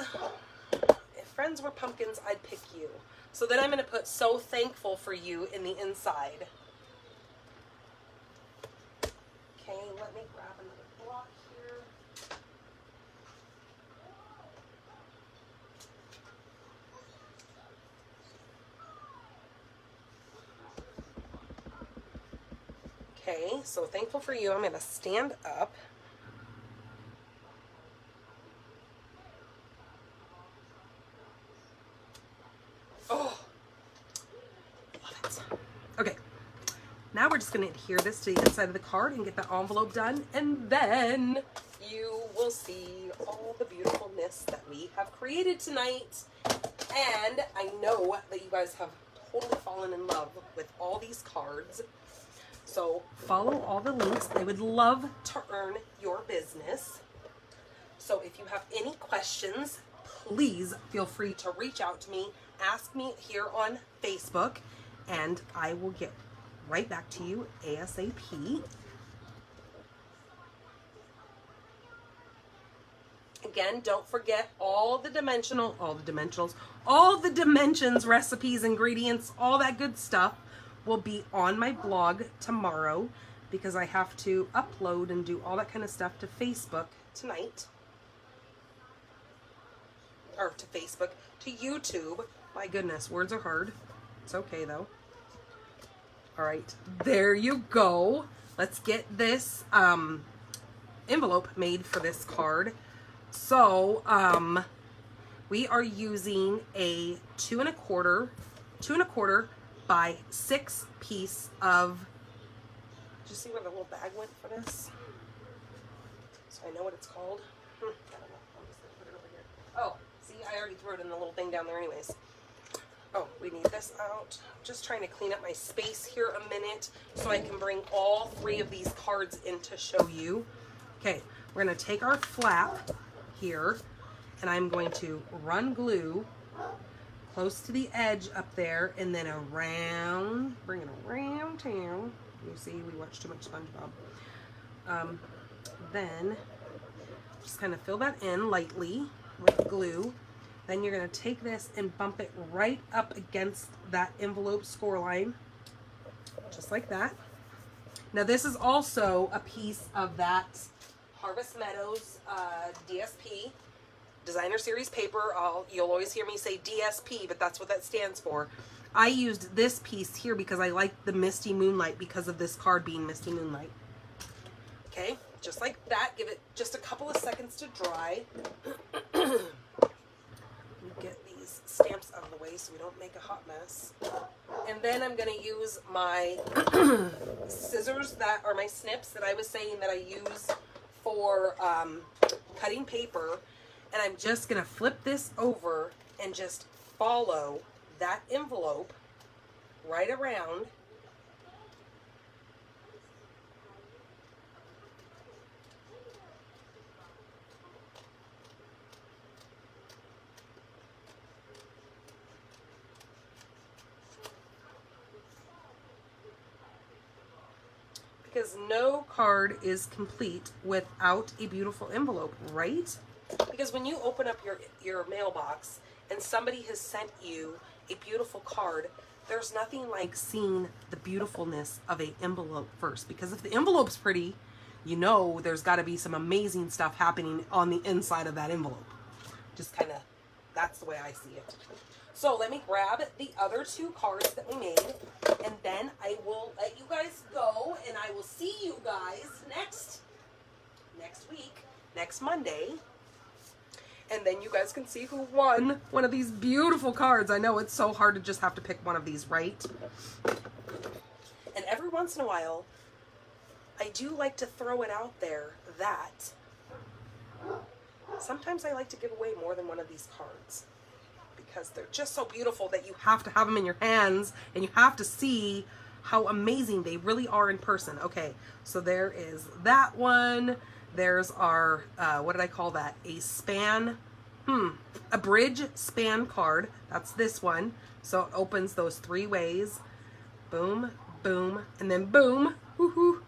were pumpkins, I'd pick you. So then I'm going to put "so thankful for you" in the inside. Okay, let me grab another block here. Okay, so thankful for you. I'm going to stand up. Oh, love it. Okay, now we're just going to adhere this to the inside of the card and get the envelope done, and then you will see all the beautifulness that we have created tonight. And I know that you guys have totally fallen in love with all these cards. So follow all the links. I would love to earn your business. So if you have any questions, please feel free to reach out to me. Ask me here on Facebook, and I will get right back to you ASAP. Again, don't forget all the dimensions, recipes, ingredients, all that good stuff will be on my blog tomorrow, because I have to upload and do all that kind of stuff to Facebook tonight. Or to Facebook, to YouTube. My goodness, words are hard. It's okay though. All right, there you go. Let's get this envelope made for this card. So, we are using a 2 1/4 by 6 piece of, did you see where the little bag went for this? So I know what it's called. I don't know. I'm just gonna put it over here. Oh, see, I already threw it in the little thing down there anyways. Oh, we need this out. Just trying to clean up my space here a minute so I can bring all 3 of these cards in to show you. Okay, we're gonna take our flap here, and I'm going to run glue close to the edge up there, and then around, bring it around town. You see, we watch too much SpongeBob. Then just kind of fill that in lightly with glue. Then you're going to take this and bump it right up against that envelope score line, just like that. Now this is also a piece of that Harvest Meadows DSP, Designer Series paper. You'll always hear me say DSP, but that's what that stands for. I used this piece here because I like the Misty Moonlight because of this card being Misty Moonlight. Okay, just like that. Give it just a couple of seconds to dry. Get these stamps out of the way so we don't make a hot mess. And then I'm going to use my scissors that are my snips that I was saying that I use for cutting paper. And I'm just going to flip this over and just follow that envelope right around. Because no card is complete without a beautiful envelope, right? Because when you open up your mailbox and somebody has sent you a beautiful card, there's nothing like seeing the beautifulness of an envelope first. Because if the envelope's pretty, you know there's got to be some amazing stuff happening on the inside of that envelope. Just kind of, that's the way I see it. So let me grab the other 2 cards that we made, and then I will let you guys go, and I will see you guys next week, next Monday. And then you guys can see who won one of these beautiful cards. I know it's so hard to just have to pick one of these, right? And every once in a while, I do like to throw it out there that sometimes I like to give away more than one of these cards, because they're just so beautiful that you have to have them in your hands and you have to see how amazing they really are in person. Okay, so there is that one. There's our, what did I call that? A span, a bridge span card. That's this one. So it opens those 3 ways. Boom, boom, and then boom. Woohoo.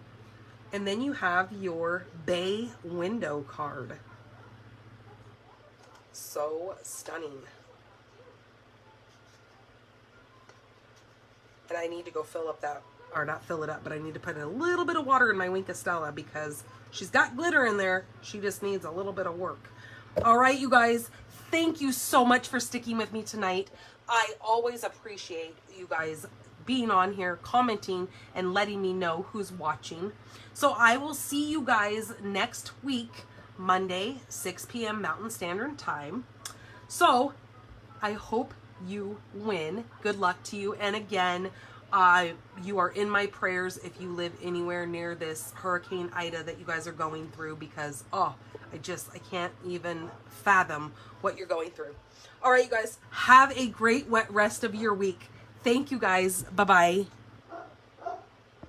And then you have your bay window card. So stunning. And I need to go fill up that, or not fill it up, but I need to put a little bit of water in my Wink Stella because she's got glitter in there. She just needs a little bit of work. All right, you guys, thank you so much for sticking with me tonight. I always appreciate you guys being on here, commenting, and letting me know who's watching. So I will see you guys next week, Monday, 6 p.m. Mountain Standard Time. So I hope you win. Good luck to you. And again, you are in my prayers if you live anywhere near this Hurricane Ida that you guys are going through, because I can't even fathom what you're going through. All right, you guys, have a great rest of your week. Thank you guys. Bye-bye.